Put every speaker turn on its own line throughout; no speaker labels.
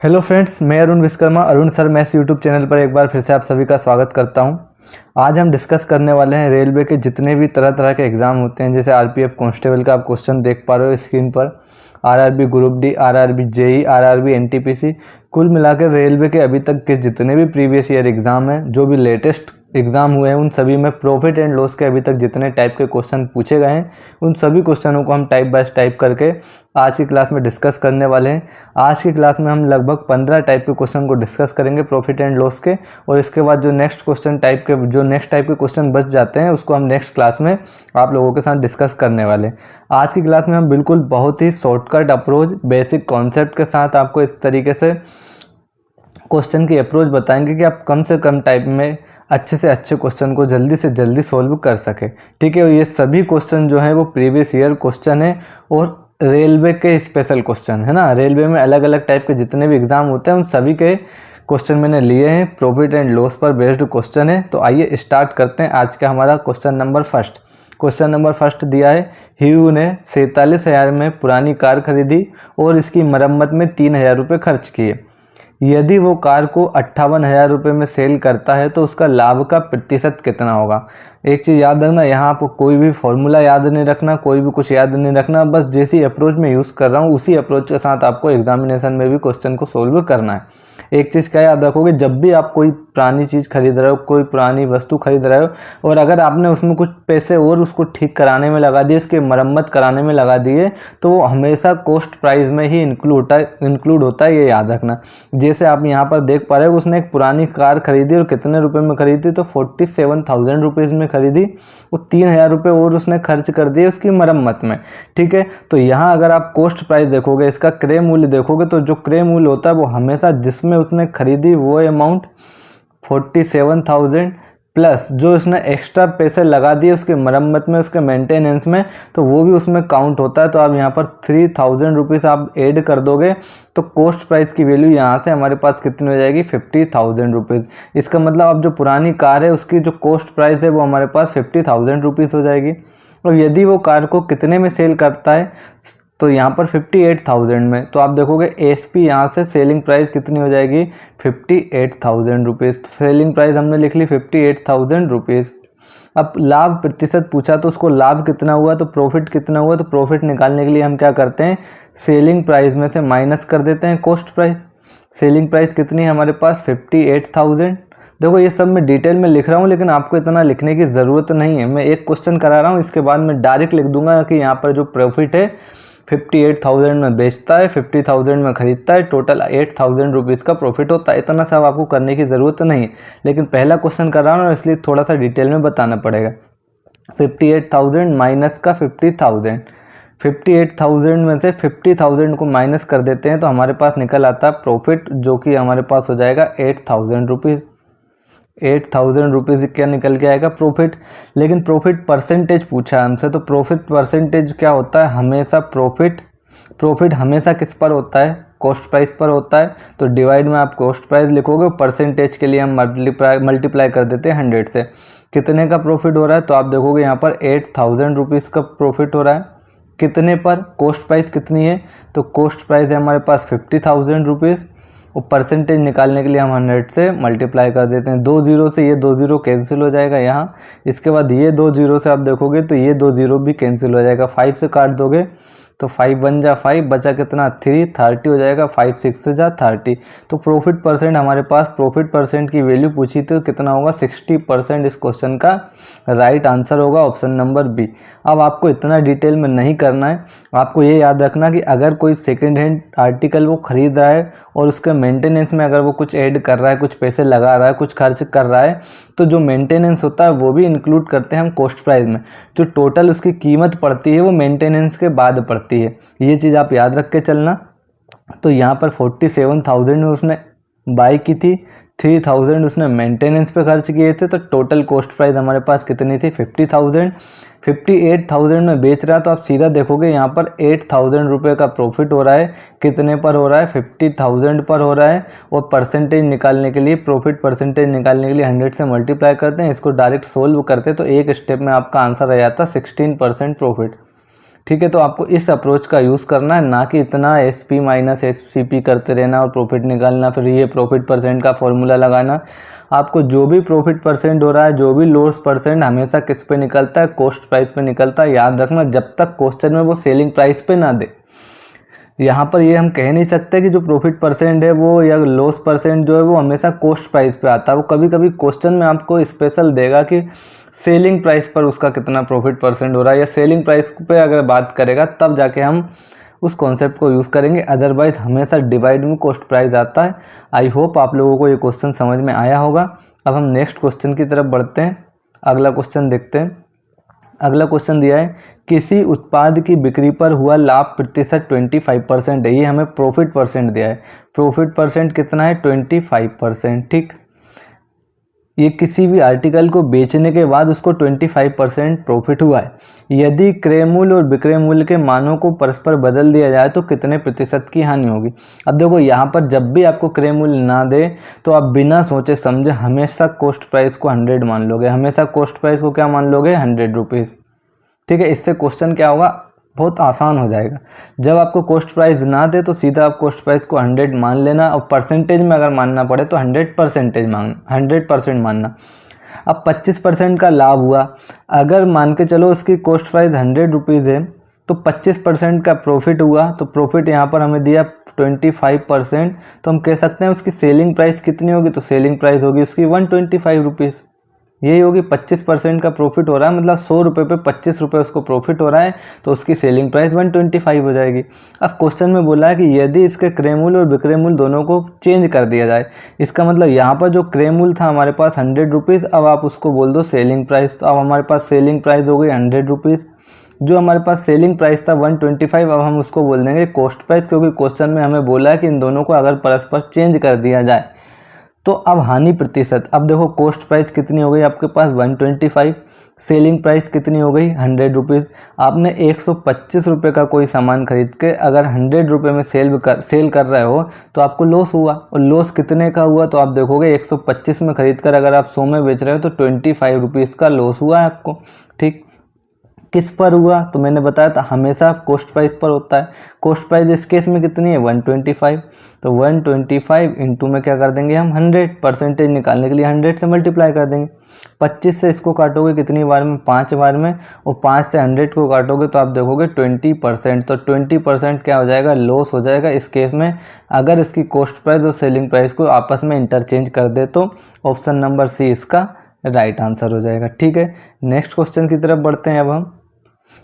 Hello friends, मैं Arun Vishwakarma Arun sir maths YouTube channel पर एक बार फिर से आप सभी का स्वागत करता हूं। आज हम डिस्कस करने वाले हैं रेलवे के जितने भी तरह तरह के एग्ज़ाम होते हैं। जैसे आरपीएफ कांस्टेबल का आप क्वेश्चन देख पा रहे हो स्क्रीन पर, RRB group D, RRB JE, RRB NTPC, कुल मिलाकर रेलवे के अभी तक के जितने भी प्रीवियस ईयर एग्ज़ाम हैं, जो भी लेटेस्ट एग्ज़ाम हुए हैं, उन सभी में प्रॉफिट एंड लॉस के अभी तक जितने टाइप के क्वेश्चन पूछे गए हैं, उन सभी क्वेश्चनों को हम टाइप बाय टाइप करके आज की क्लास में डिस्कस करने वाले हैं। आज की क्लास में हम लगभग 15 टाइप के क्वेश्चन को डिस्कस करेंगे प्रॉफिट एंड लॉस के, और इसके बाद जो नेक्स्ट टाइप के क्वेश्चन बच जाते हैं उसको हम नेक्स्ट क्लास में आप लोगों के साथ डिस्कस करने वाले हैं। आज की क्लास में हम बिल्कुल बहुत ही शॉर्टकट अप्रोच, बेसिक कॉन्सेप्ट के साथ आपको इस तरीके से क्वेश्चन की अप्रोच बताएंगे कि आप कम से कम टाइम में अच्छे से अच्छे क्वेश्चन को जल्दी से जल्दी सॉल्व कर सके। ठीक है, ये सभी क्वेश्चन जो हैं वो प्रीवियस ईयर क्वेश्चन है और रेलवे के स्पेशल क्वेश्चन है ना। रेलवे में अलग अलग टाइप के जितने भी एग्जाम होते हैं उन सभी के क्वेश्चन मैंने लिए हैं, प्रॉफिट एंड लॉस पर बेस्ड क्वेश्चन है। तो आइए स्टार्ट करते हैं आज का हमारा question number first. Question number first दिया है, हीरू ने 47,000 में पुरानी कार खरीदी और इसकी मरम्मत में 3,000 रुपये खर्च किए। यदि वो कार को 58,000 रुपये में सेल करता है तो उसका लाभ का प्रतिशत कितना होगा। एक चीज़ याद रखना, यहाँ आपको कोई भी फॉर्मूला याद नहीं रखना, कोई भी कुछ याद नहीं रखना, बस जैसी अप्रोच में यूज़ कर रहा हूँ उसी अप्रोच के साथ आपको एग्जामिनेशन में भी क्वेश्चन को सोल्व करना है। एक चीज़ क्या याद रखोगे, जब भी आप कोई पुरानी चीज़ खरीद रहे हो, कोई पुरानी वस्तु खरीद रहे हो और अगर आपने उसमें कुछ पैसे और उसको ठीक कराने में लगा दिए, उसकी मरम्मत कराने में लगा दिए, तो वो हमेशा कॉस्ट प्राइस में ही इंक्लूड होता है, ये याद रखना। जैसे आप यहाँ पर देख पा रहे हो, उसने एक पुरानी कार खरीदी और कितने रुपए में खरीदी, तो 47,000 रुपीज़ में खरीदी, वो 3,000 रुपये और उसने खर्च कर दिए उसकी मरम्मत में। ठीक है, तो यहाँ अगर आप कॉस्ट प्राइस देखोगे, इसका क्रय मूल्य देखोगे, तो जो क्रय मूल्य होता है वो हमेशा जिसमें उसने खरीदी वो अमाउंट 47,000 प्लस जो उसने एक्स्ट्रा पैसे लगा दिए उसके मरम्मत में, उसके मेंटेनेंस में, तो वो भी उसमें काउंट होता है। तो आप यहाँ पर 3,000 रुपीज़ आप ऐड कर दोगे तो कॉस्ट प्राइस की वैल्यू यहाँ से हमारे पास कितनी हो जाएगी, 50,000 रुपीज़। इसका मतलब अब जो पुरानी कार है उसकी जो कॉस्ट प्राइस है वो हमारे पास 50,000 रुपीज़ हो जाएगी। और यदि वो कार को कितने में सेल करता है, तो यहाँ पर 58,000 में, तो आप देखोगे एसपी यहाँ से सेलिंग प्राइस कितनी हो जाएगी, 58,000 रुपीज़। सेलिंग प्राइस हमने लिख ली 58,000 रुपीज़। अब लाभ प्रतिशत पूछा तो उसको लाभ कितना हुआ, तो प्रॉफिट कितना हुआ, तो प्रॉफिट निकालने के लिए हम क्या करते हैं, सेलिंग प्राइस में से माइनस कर देते हैं कॉस्ट प्राइस। सेलिंग प्राइस कितनी है हमारे पास, 58,000। देखो ये सब मैं डिटेल में लिख रहा हूँ, लेकिन आपको इतना लिखने की ज़रूरत नहीं है। मैं एक क्वेश्चन करा रहा हूँ, इसके बाद मैं डायरेक्ट लिख दूंगा कि यहाँ पर जो प्रॉफिट है 58,000 में बेचता है, 50,000 में खरीदता है, टोटल 8,000 रुपीज़ का प्रॉफिट होता है। इतना सब आपको करने की ज़रूरत नहीं है, लेकिन पहला क्वेश्चन कर रहा हूँ ना, इसलिए थोड़ा सा डिटेल में बताना पड़ेगा। 58,000 माइनस का 50,000, 58,000 में से 50,000 को माइनस कर देते हैं तो हमारे पास निकल आता है प्रॉफिट, जो कि हमारे पास हो जाएगा 8,000 रुपीज़। 8,000 रुपीज़ क्या निकल के आएगा प्रॉफिट। लेकिन प्रॉफिट परसेंटेज पूछा है हमसे, तो प्रॉफिट परसेंटेज क्या होता है, हमेशा प्रॉफिट हमेशा किस पर होता है, कॉस्ट प्राइस पर होता है। तो डिवाइड में आप कॉस्ट प्राइस लिखोगे, परसेंटेज के लिए हम मल्टीप्लाई कर देते हैं 100 से। कितने का प्रॉफिट हो रहा है, तो आप देखोगे यहाँ पर 8,000 रुपीज़ का प्रॉफिट हो रहा है। कितने पर, कॉस्ट प्राइस कितनी है, तो कॉस्ट प्राइस है हमारे पास 50,000 रुपीज़, और परसेंटेज निकालने के लिए हम 100 से मल्टीप्लाई कर देते हैं। 2 जीरो से ये 2 जीरो कैंसिल हो जाएगा यहाँ। इसके बाद ये 2 जीरो से आप देखोगे तो ये 2 जीरो भी कैंसिल हो जाएगा। 5 से काट दोगे तो 5 बन जा 5, बचा कितना 3, 30 हो जाएगा। 5 6 से जा 30। तो प्रॉफिट परसेंट हमारे पास, प्रॉफिट परसेंट की वैल्यू पूछी तो कितना होगा, 60% इस क्वेश्चन का राइट आंसर होगा, ऑप्शन नंबर बी। अब आपको इतना डिटेल में नहीं करना है, आपको ये याद रखना कि अगर कोई सेकेंड हैंड आर्टिकल वो ख़रीद रहा है और उसके मेंटेनेंस में अगर वो कुछ ऐड कर रहा है, कुछ पैसे लगा रहा है, कुछ खर्च कर रहा है, तो जो मेंटेनेंस होता है वो भी इंक्लूड करते हैं हम कॉस्ट प्राइस में। जो टोटल उसकी कीमत पड़ती है वो मेंटेनेंस के बाद पड़ती है, ये चीज़ आप याद रख के चलना। तो यहाँ पर 47,000 में उसने बाई की थी, 3,000 उसने मेंटेनेंस पे खर्च किए थे, तो टोटल कॉस्ट प्राइस हमारे पास कितनी थी, 50,000। 58,000 में बेच रहा है, तो आप सीधा देखोगे यहाँ पर 8,000 रुपये का प्रॉफिट हो रहा है। कितने पर हो रहा है, 50,000 पर हो रहा है। और परसेंटेज निकालने के लिए, प्रॉफिट परसेंटेज निकालने के लिए 100 से मल्टीप्लाई करते हैं, इसको डायरेक्ट सोल्व करते हैं तो एक स्टेप में आपका आंसर आ जाता है 16% प्रॉफिट। ठीक है, तो आपको इस अप्रोच का यूज़ करना है, ना कि इतना SP माइनस SCP करते रहना और प्रॉफिट निकालना, फिर ये प्रॉफिट परसेंट का फॉर्मूला लगाना। आपको जो भी प्रॉफिट परसेंट हो रहा है, जो भी लॉस परसेंट हमेशा किस पे निकलता है, कॉस्ट प्राइस पे निकलता है। याद रखना, जब तक क्वेश्चन में वो सेलिंग प्राइस पे ना दे। यहाँ पर ये हम कह नहीं सकते कि जो प्रॉफिट परसेंट है वो या लॉस परसेंट जो है वो हमेशा कॉस्ट प्राइस पे आता है। वो कभी कभी क्वेश्चन में आपको स्पेशल देगा कि सेलिंग प्राइस पर उसका कितना प्रॉफिट परसेंट हो रहा है, या सेलिंग प्राइस पे अगर बात करेगा तब जाके हम उस कॉन्सेप्ट को यूज़ करेंगे, अदरवाइज हमेशा डिवाइड में कॉस्ट प्राइस आता है। आई होप आप लोगों को ये क्वेश्चन समझ में आया होगा। अब हम नेक्स्ट क्वेश्चन की तरफ बढ़ते हैं, अगला क्वेश्चन देखते हैं। अगला क्वेश्चन दिया है, किसी उत्पाद की बिक्री पर हुआ लाभ प्रतिशत 25% है। ये हमें प्रॉफिट परसेंट दिया है। प्रॉफिट परसेंट कितना है? 25%। ठीक, ये किसी भी आर्टिकल को बेचने के बाद उसको 25% प्रॉफिट हुआ है। यदि क्रय मूल्य और विक्रय मूल्य के मानों को परस्पर बदल दिया जाए तो कितने प्रतिशत की हानि होगी। अब देखो, यहाँ पर जब भी आपको क्रय मूल्य ना दे तो आप बिना सोचे समझे हमेशा कॉस्ट प्राइस को 100 मान लोगे। हमेशा कॉस्ट प्राइस को क्या मान लोगे? 100 रुपीज़। ठीक है, इससे क्वेश्चन क्या होगा? बहुत आसान हो जाएगा। जब आपको कॉस्ट प्राइस ना दे तो सीधा आप कॉस्ट प्राइस को 100 मान लेना, और परसेंटेज में अगर मानना पड़े तो 100% मानना। अब 25% का लाभ हुआ, अगर मान के चलो उसकी कॉस्ट प्राइस 100 रुपीज़ है तो 25% का प्रॉफिट हुआ, तो प्रॉफिट यहाँ पर हमें दिया 25%, तो हम कह सकते हैं उसकी सेलिंग प्राइस कितनी होगी? तो सेलिंग प्राइस होगी उसकी 125 रुपीज़। यही होगी, 25% का प्रॉफिट हो रहा है, मतलब 100 रुपये पे 25 रुपये उसको प्रॉफिट हो रहा है, तो उसकी सेलिंग प्राइस 125 हो जाएगी। अब क्वेश्चन में बोला है कि यदि इसके क्रय मूल्य और विक्रय मूल्य दोनों को चेंज कर दिया जाए, इसका मतलब यहाँ पर जो क्रय मूल्य था हमारे पास 100 रुपीज़, अब आप उसको बोल दो सेलिंग प्राइस, तो अब हमारे पास सेलिंग प्राइस हो गई 100 रुपीज़। जो हमारे पास सेलिंग प्राइस था 125, अब हम उसको बोल देंगे कॉस्ट प्राइस, क्योंकि क्वेश्चन में हमें बोला है कि इन दोनों को अगर परस्पर चेंज कर दिया जाए तो अब हानि प्रतिशत। अब देखो, कॉस्ट प्राइस कितनी हो गई आपके पास? 125। सेलिंग प्राइस कितनी हो गई? 100 रुपीज़। आपने 125 रुपये का कोई सामान खरीद के अगर 100 रुपये में सेल कर रहे हो तो आपको लॉस हुआ, और लॉस कितने का हुआ? तो आप देखोगे 125 में खरीद कर अगर आप 100 में बेच रहे हो तो 25 रुपीज़ का लॉस हुआ है आपको। ठीक, किस पर हुआ? तो मैंने बताया था हमेशा कॉस्ट प्राइस पर होता है। कॉस्ट प्राइस इस केस में कितनी है? 125। तो 125 इंटू में क्या कर देंगे हम? 100। परसेंटेज निकालने के लिए 100 से मल्टीप्लाई कर देंगे। 25 से इसको काटोगे कितनी बार में? 5 बार में, और 5 से 100 को काटोगे तो आप देखोगे 20%। तो 20% क्या हो जाएगा? लॉस हो जाएगा। इस केस में अगर इसकी कॉस्ट प्राइस और सेलिंग प्राइस को आपस में इंटरचेंज कर दे तो ऑप्शन नंबर सी इसका राइट आंसर हो जाएगा। ठीक है, नेक्स्ट क्वेश्चन की तरफ बढ़ते हैं। अब हम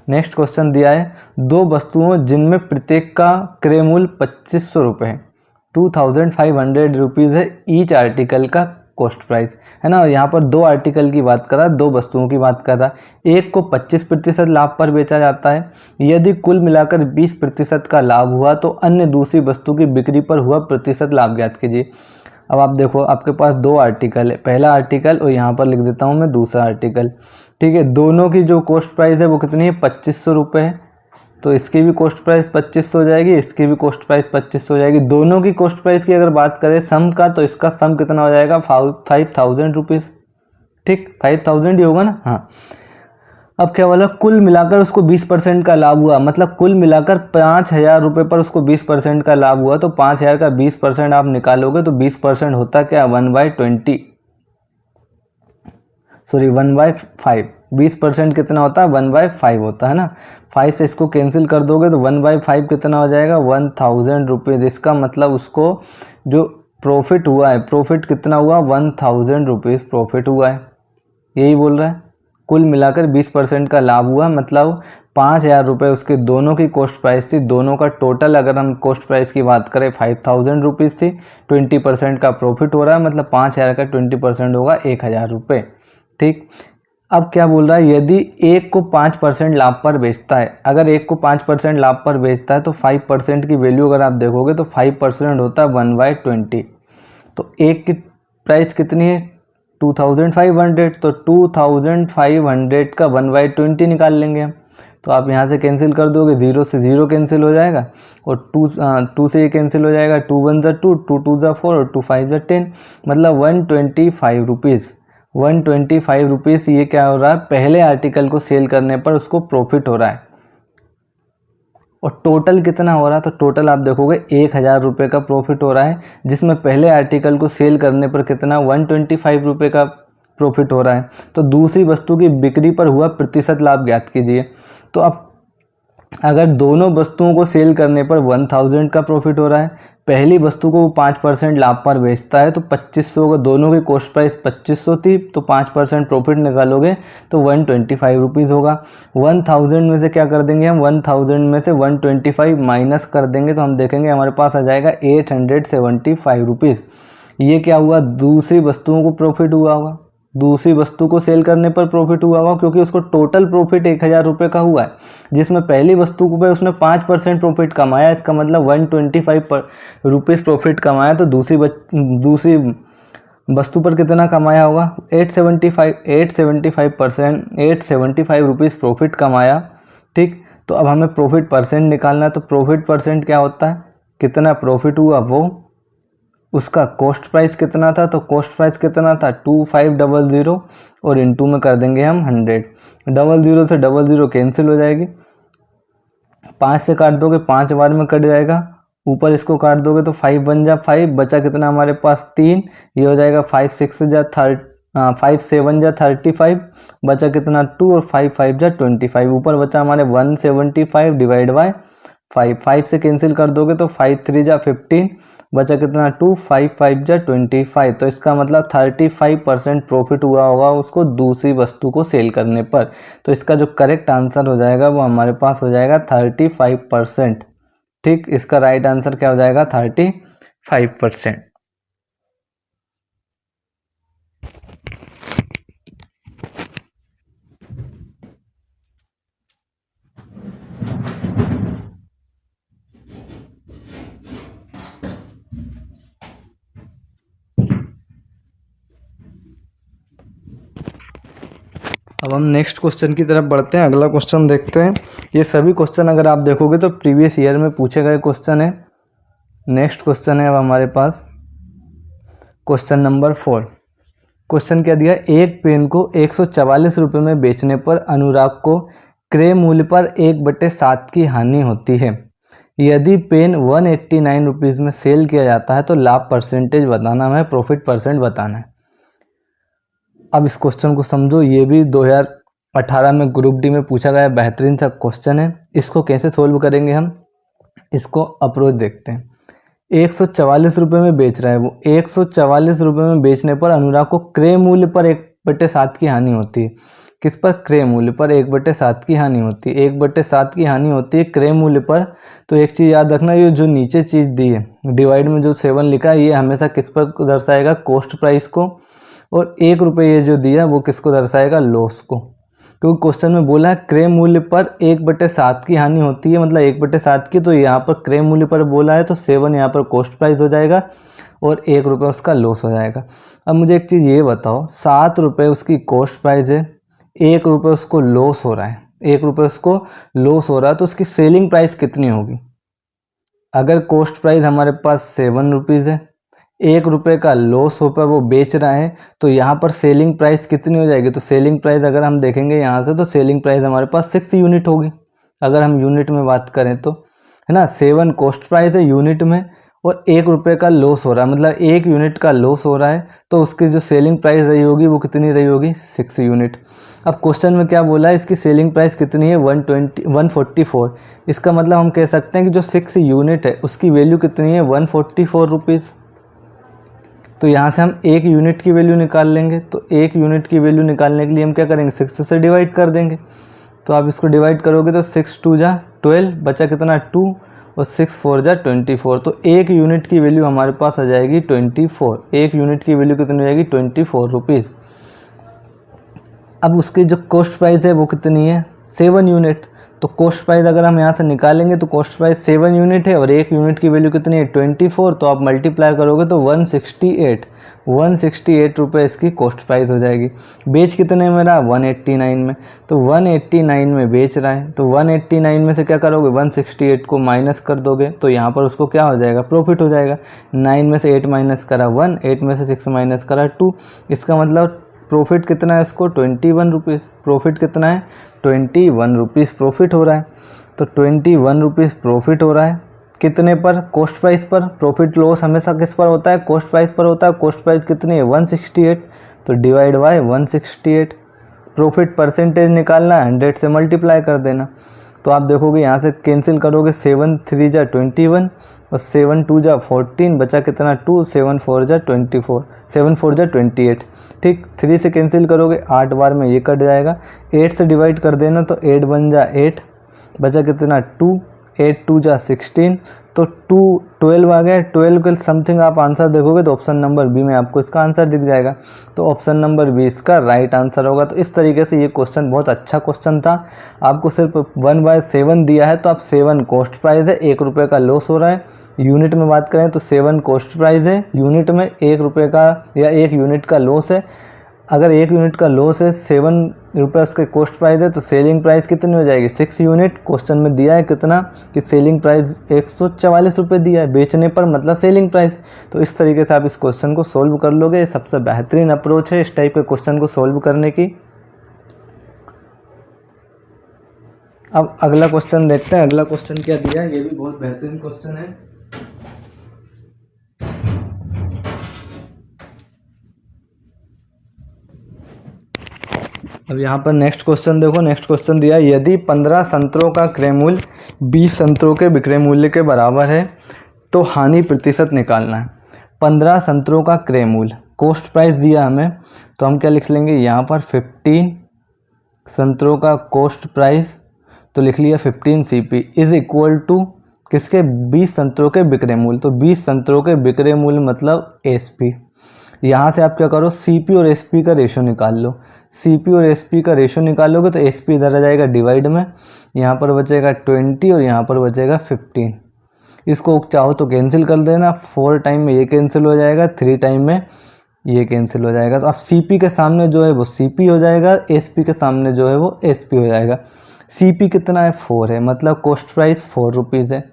नेक्स्ट क्वेश्चन दिया है, दो वस्तुओं जिनमें प्रत्येक का क्रय मूल्य 2500 रुपये है, 2500 रुपीज़ है ईच आर्टिकल का कॉस्ट प्राइस, है ना। यहाँ पर दो आर्टिकल की बात कर रहा है, दो वस्तुओं की बात कर रहा है। एक को 25% लाभ पर बेचा जाता है। यदि कुल मिलाकर 20% का लाभ हुआ तो अन्य दूसरी वस्तु की बिक्री पर हुआ प्रतिशत लाभ ज्ञात कीजिए। अब आप देखो, आपके पास दो आर्टिकल है, पहला आर्टिकल और यहाँ पर लिख देता हूँ मैं दूसरा आर्टिकल। ठीक है, दोनों की जो कॉस्ट प्राइस है वो कितनी है? 2500 रुपये है, तो इसकी भी कॉस्ट प्राइस 2500 हो जाएगी, इसकी भी कॉस्ट प्राइस 2500 हो जाएगी। दोनों की कॉस्ट प्राइस की अगर बात करें सम का, तो इसका सम कितना हो जाएगा? 5000 रुपीज़। ठीक, 5000 ही होगा ना। हाँ, अब क्या बोला? कुल मिलाकर उसको 20% का लाभ हुआ, मतलब कुल मिलाकर 5000 रुपये पर उसको 20% का लाभ हुआ, तो 5000 का 20% आप निकालोगे तो 20% होता क्या? 1/20, सॉरी 1/5। 20% कितना होता है? 1/5 होता है ना। 5 से इसको कैंसिल कर दोगे तो 1/5 कितना हो जाएगा? 1000 रुपीज़। इसका मतलब उसको जो प्रॉफिट हुआ है, प्रॉफिट कितना हुआ? 1000 रुपीज़ प्रॉफिट हुआ है, यही बोल रहा है। कुल मिलाकर 20% का लाभ हुआ, मतलब 5000 रुपये उसके दोनों की कॉस्ट प्राइस थी। दोनों का टोटल अगर हम कॉस्ट प्राइस की बात करें 5000 रुपीज़ थी, 20% का प्रॉफिट हो रहा है, मतलब 5000 का 20% होगा 1000 रुपये। ठीक, अब क्या बोल रहा है? यदि एक को 5% लाभ पर बेचता है, अगर एक को 5% लाभ पर बेचता है तो 5% की वैल्यू अगर आप देखोगे तो 5% होता है 1/20। तो एक की प्राइस कितनी है? 2500, तो 2500 का 1/20 निकाल लेंगे हम। तो आप यहाँ से कैंसिल कर दोगे, 0 से 0 कैंसिल हो जाएगा, और 2 से ये कैंसिल हो जाएगा। 2 1 ज़ा 2, 2 2 ज़ा 4, और 2 5 ज़ा 10, मतलब 125 रुपीज़। 125 रुपीज़ ये क्या हो रहा है? पहले आर्टिकल को सेल करने पर उसको प्रॉफिट हो रहा है। और टोटल कितना हो रहा है, तो टोटल आप देखोगे 1000 रुपये का प्रॉफिट हो रहा है, जिसमें पहले आर्टिकल को सेल करने पर कितना 125 रुपये का प्रॉफिट हो रहा है। तो दूसरी वस्तु की बिक्री पर हुआ प्रतिशत लाभ ज्ञात कीजिए। तो अब अगर दोनों वस्तुओं को सेल करने पर 1000 का प्रॉफिट हो रहा है, पहली वस्तु को वो 5% लाभ पर बेचता है तो 2500 का, दोनों की कॉस्ट प्राइस 2500 थी, तो 5% प्रॉफिट निकालोगे तो 125 रुपीज़ होगा। 1000 में से क्या कर देंगे हम, 1000 में से 125 माइनस कर देंगे तो हम देखेंगे हमारे पास आ जाएगा 875 रुपीज़। ये क्या हुआ, दूसरी वस्तुओं को प्रॉफिट हुआ होगा, दूसरी वस्तु को सेल करने पर प्रॉफिट हुआ होगा, क्योंकि उसको टोटल प्रॉफिट 1000 रुपये का हुआ है, जिसमें पहली वस्तु को पे उसने 5% प्रॉफिट कमाया, इसका मतलब 125 रुपीज़ प्रॉफिट कमाया। तो दूसरी वस्तु पर कितना कमाया होगा, 875 रुपीज़ प्रॉफिट कमाया। ठीक, तो अब हमें प्रॉफिट परसेंट निकालना है। तो प्रॉफिट परसेंट क्या होता है, कितना प्रॉफिट हुआ वो, उसका कॉस्ट प्राइस कितना था, तो कॉस्ट प्राइस कितना था 2500 और इनटू में कर देंगे हम 100। 00 से 00 कैंसिल हो जाएगी, 5 से काट दोगे 5 बार में कट जाएगा, ऊपर इसको काट दोगे तो 5 बन जा 5, बचा कितना हमारे पास 3, ये हो जाएगा 5 6 जा 5 7 जा 35, बचा कितना 2 और 5 5 जा 25, ऊपर बचा हमारे 175 डिवाइड बाय 5, 5 से कैंसिल कर दोगे तो 5 3 जा 15, बचा कितना 2, 5 5 जा 25। तो इसका मतलब 35% प्रॉफिट हुआ होगा उसको दूसरी वस्तु को सेल करने पर। तो इसका जो करेक्ट आंसर हो जाएगा वो हमारे पास हो जाएगा 35%। ठीक, इसका राइट आंसर क्या हो जाएगा 35%। अब हम नेक्स्ट क्वेश्चन की तरफ बढ़ते हैं। अगला क्वेश्चन देखते हैं। ये सभी क्वेश्चन अगर आप देखोगे तो प्रीवियस ईयर में पूछे गए क्वेश्चन है। नेक्स्ट क्वेश्चन है अब हमारे पास क्वेश्चन नंबर 4। क्वेश्चन क्या दिया, एक पेन को 144 रुपये में बेचने पर अनुराग को क्रय मूल्य पर 1/7 की हानि होती है। यदि पेन 189 रुपीज़ में सेल किया जाता है तो लाभ परसेंटेज बताना है, प्रॉफिट परसेंट बताना है। अब इस क्वेश्चन को समझो, ये भी 2018 में ग्रुप डी में पूछा गया बेहतरीन सा क्वेश्चन है। इसको कैसे सोल्व करेंगे हम, इसको अप्रोच देखते हैं। 144 रुपये में बेच रहा है वो, 144 रुपये में बेचने पर अनुराग को क्रय मूल्य पर 1/7 की हानि होती है। किस पर, क्रय मूल्य पर 1/7 की हानि होती है। 1/7 की हानि होती है क्रय मूल्य पर। तो एक चीज़ याद रखना, ये जो नीचे चीज़ दी है डिवाइड में जो 7 लिखा है, ये हमेशा किस पर दर्शाएगा, कॉस्ट प्राइस को। और 1 रुपये ये जो दिया वो किसको दर्शाएगा, लॉस को। क्योंकि क्वेश्चन में बोला है क्रय मूल्य पर 1/7 की हानि होती है, मतलब 1/7 की, तो यहाँ पर क्रय मूल्य पर बोला है तो 7 यहाँ पर कॉस्ट प्राइस हो जाएगा और 1 रुपये उसका लॉस हो जाएगा। अब मुझे एक चीज़ ये बताओ, 7 रुपये उसकी कॉस्ट प्राइस है, 1 रुपये उसको लॉस हो रहा है, 1 रुपये उसको लॉस हो रहा है, तो उसकी सेलिंग प्राइस कितनी होगी। अगर कॉस्ट प्राइस हमारे पास 7 रुपीज़ है, 1 रुपये का लॉस हो पर वो बेच रहा है, तो यहाँ पर सेलिंग प्राइस कितनी हो जाएगी। तो सेलिंग प्राइस अगर हम देखेंगे यहाँ से, तो सेलिंग प्राइस हमारे पास 6 यूनिट होगी। अगर हम यूनिट में बात करें तो, है ना, 7 कॉस्ट प्राइस है यूनिट में और 1 रुपये का लॉस हो रहा है, मतलब 1 यूनिट का लॉस हो रहा है, तो उसकी जो सेलिंग प्राइस रही होगी वो कितनी रही होगी, 6 यूनिट। अब क्वेश्चन में क्या बोला है, इसकी सेलिंग प्राइस कितनी है, 144। इसका मतलब हम कह सकते हैं कि जो 6 यूनिट है उसकी वैल्यू कितनी है, 144 रुपीज़। तो यहाँ से हम 1 यूनिट की वैल्यू निकाल लेंगे। तो 1 यूनिट की वैल्यू निकालने के लिए हम क्या करेंगे, 6 से डिवाइड कर देंगे। तो आप इसको डिवाइड करोगे तो 6 2 जा 12, बचा कितना 2 और 6 4 जा 24। तो 1 यूनिट की वैल्यू हमारे पास आ जाएगी 24। 1 यूनिट की वैल्यू कितनी हो जाएगी, 24 रुपीज़। अब उसकी जो कॉस्ट प्राइस है वो कितनी है, 7 यूनिट। तो कॉस्ट प्राइस अगर हम यहाँ से निकालेंगे तो कॉस्ट प्राइस 7 यूनिट है और 1 यूनिट की वैल्यू कितनी है, 24। तो आप मल्टीप्लाई करोगे तो 168 रुपये इसकी कॉस्ट प्राइस हो जाएगी। बेच कितने में रहा, 189 में। तो 189 में बेच रहा है, तो 189 में से क्या करोगे, 168 को माइनस कर दोगे, तो यहाँ पर उसको क्या हो जाएगा, प्रॉफिट हो जाएगा। 9 में से 8 माइनस करा 1, 8 में से 6 माइनस करा 2, इसका मतलब प्रॉफिट कितना है इसको, 21 रुपीज़। प्रॉफिट कितना है, 21 रुपीज़ प्रॉफिट हो रहा है। तो 21 रुपीज़ प्रॉफिट हो रहा है। कितने पर? कॉस्ट प्राइस पर। प्रॉफिट लॉस हमेशा किस पर होता है? कॉस्ट प्राइस पर होता है। कॉस्ट प्राइस कितनी है? 168, तो डिवाइड बाय 168। प्रॉफिट परसेंटेज निकालना है, 100 से मल्टीप्लाई कर देना। तो आप देखोगे यहाँ से कैंसिल करोगे, 7 3 जा 21 और 7 2 जा 14, बचा कितना? 2, 7 4 जा 24, 7 4 जा 28। ठीक, 3 से कैंसिल करोगे, 8 बार में ये कट जाएगा। 8 से डिवाइड कर देना, तो 8 1 जा 8, बचा कितना? 2, 8 2 जा 16, तो 2 12 आ गया। 12 के समथिंग आप आंसर देखोगे तो ऑप्शन नंबर बी में आपको इसका आंसर दिख जाएगा। तो ऑप्शन नंबर बी इसका राइट आंसर होगा। तो इस तरीके से ये क्वेश्चन बहुत अच्छा क्वेश्चन था। आपको सिर्फ 1/7 दिया है, तो आप 7 कॉस्ट प्राइस है, 1 रुपये का लॉस हो रहा है। यूनिट में बात करें तो 7 कॉस्ट प्राइस है, यूनिट में 1 रुपये का या 1 यूनिट का लॉस है। अगर 1 यूनिट का लॉस है, 7 रुपये उसके कॉस्ट प्राइस है, तो सेलिंग प्राइस कितनी हो जाएगी? 6 यूनिट। क्वेश्चन में दिया है कितना कि सेलिंग प्राइस 144 रुपये दिया है, बेचने पर मतलब सेलिंग प्राइस। तो इस तरीके से आप इस क्वेश्चन को सोल्व कर लोगे। सबसे बेहतरीन अप्रोच है इस टाइप के क्वेश्चन को सोल्व करने की। अब अगला क्वेश्चन देखते हैं। अगला क्वेश्चन क्या दिया है, ये भी बहुत बेहतरीन क्वेश्चन है। अब यहाँ पर नेक्स्ट क्वेश्चन देखो। नेक्स्ट क्वेश्चन दिया, यदि 15 संतरों का क्रय मूल्य 20 संतरों के विक्रय मूल्य के बराबर है तो हानि प्रतिशत निकालना है। 15 संतरों का क्रय मूल्य, कॉस्ट प्राइस दिया हमें, तो हम क्या लिख लेंगे यहाँ पर? 15 संतरों का कॉस्ट प्राइस, तो लिख लिया 15 CP इज इक्वल टू किसके? 20 संतरों के विक्रय मूल्य। तो 20 संतरों के विक्रय मूल्य मतलब SP। यहाँ से आप क्या करो? CP और SP का रेशो निकाल लो। CP और SP का रेशो निकालोगे तो SP इधर आ जाएगा डिवाइड में, यहाँ पर बचेगा 20 और यहाँ पर बचेगा 15। इसको चाहो तो कैंसिल कर देना, 4 टाइम में ये कैंसिल हो जाएगा, 3 टाइम में ये कैंसिल हो जाएगा। तो अब CP के सामने जो है वो CP हो जाएगा, SP के सामने जो है वो SP हो जाएगा। CP कितना है? 4 है, मतलब कॉस्ट प्राइस 4 रुपीज़ है।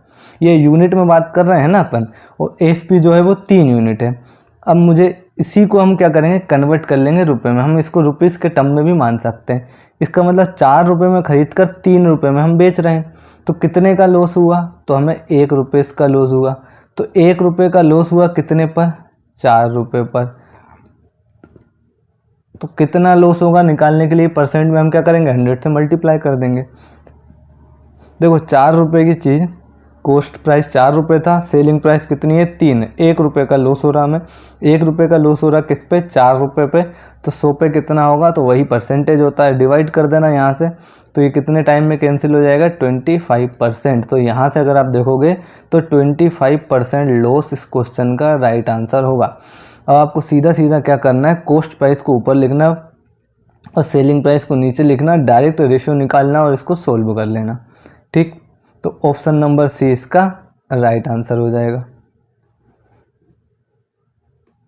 ये यूनिट में बात कर रहे हैं ना अपन, और SP जो है वो 3 यूनिट है। अब मुझे इसी को हम क्या करेंगे? कन्वर्ट कर लेंगे रुपए में। हम इसको रुपीज़ के टर्म में भी मान सकते हैं। इसका मतलब 4 रुपये में खरीद कर 3 रुपये में हम बेच रहे हैं, तो कितने का लॉस हुआ? तो हमें 1 रुपये का लॉस हुआ। तो 1 रुपये का लॉस हुआ कितने पर? 4 रुपये पर। तो कितना लॉस होगा निकालने के लिए परसेंट में हम क्या करेंगे? 100 से मल्टीप्लाई कर देंगे। देखो 4 रुपये की चीज़, कॉस्ट प्राइस 4 रुपये था, सेलिंग प्राइस कितनी है? 3 है। 1 रुपये का लॉस हो रहा हमें। 1 रुपये का लॉस हो रहा किस पे? 4 रुपये पे। तो 100 पे कितना होगा? तो वही परसेंटेज होता है, डिवाइड कर देना यहाँ से। तो ये कितने टाइम में कैंसिल हो जाएगा? 25%। तो यहाँ से अगर आप देखोगे तो 25% लॉस इस क्वेश्चन का राइट आंसर होगा। अब आपको सीधा सीधा क्या करना है? कॉस्ट प्राइस को ऊपर लिखना और सेलिंग प्राइस को नीचे लिखना, डायरेक्ट रेशियो निकालना और इसको सोल्व कर लेना। ठीक, तो ऑप्शन नंबर सी इसका राइट आंसर हो जाएगा।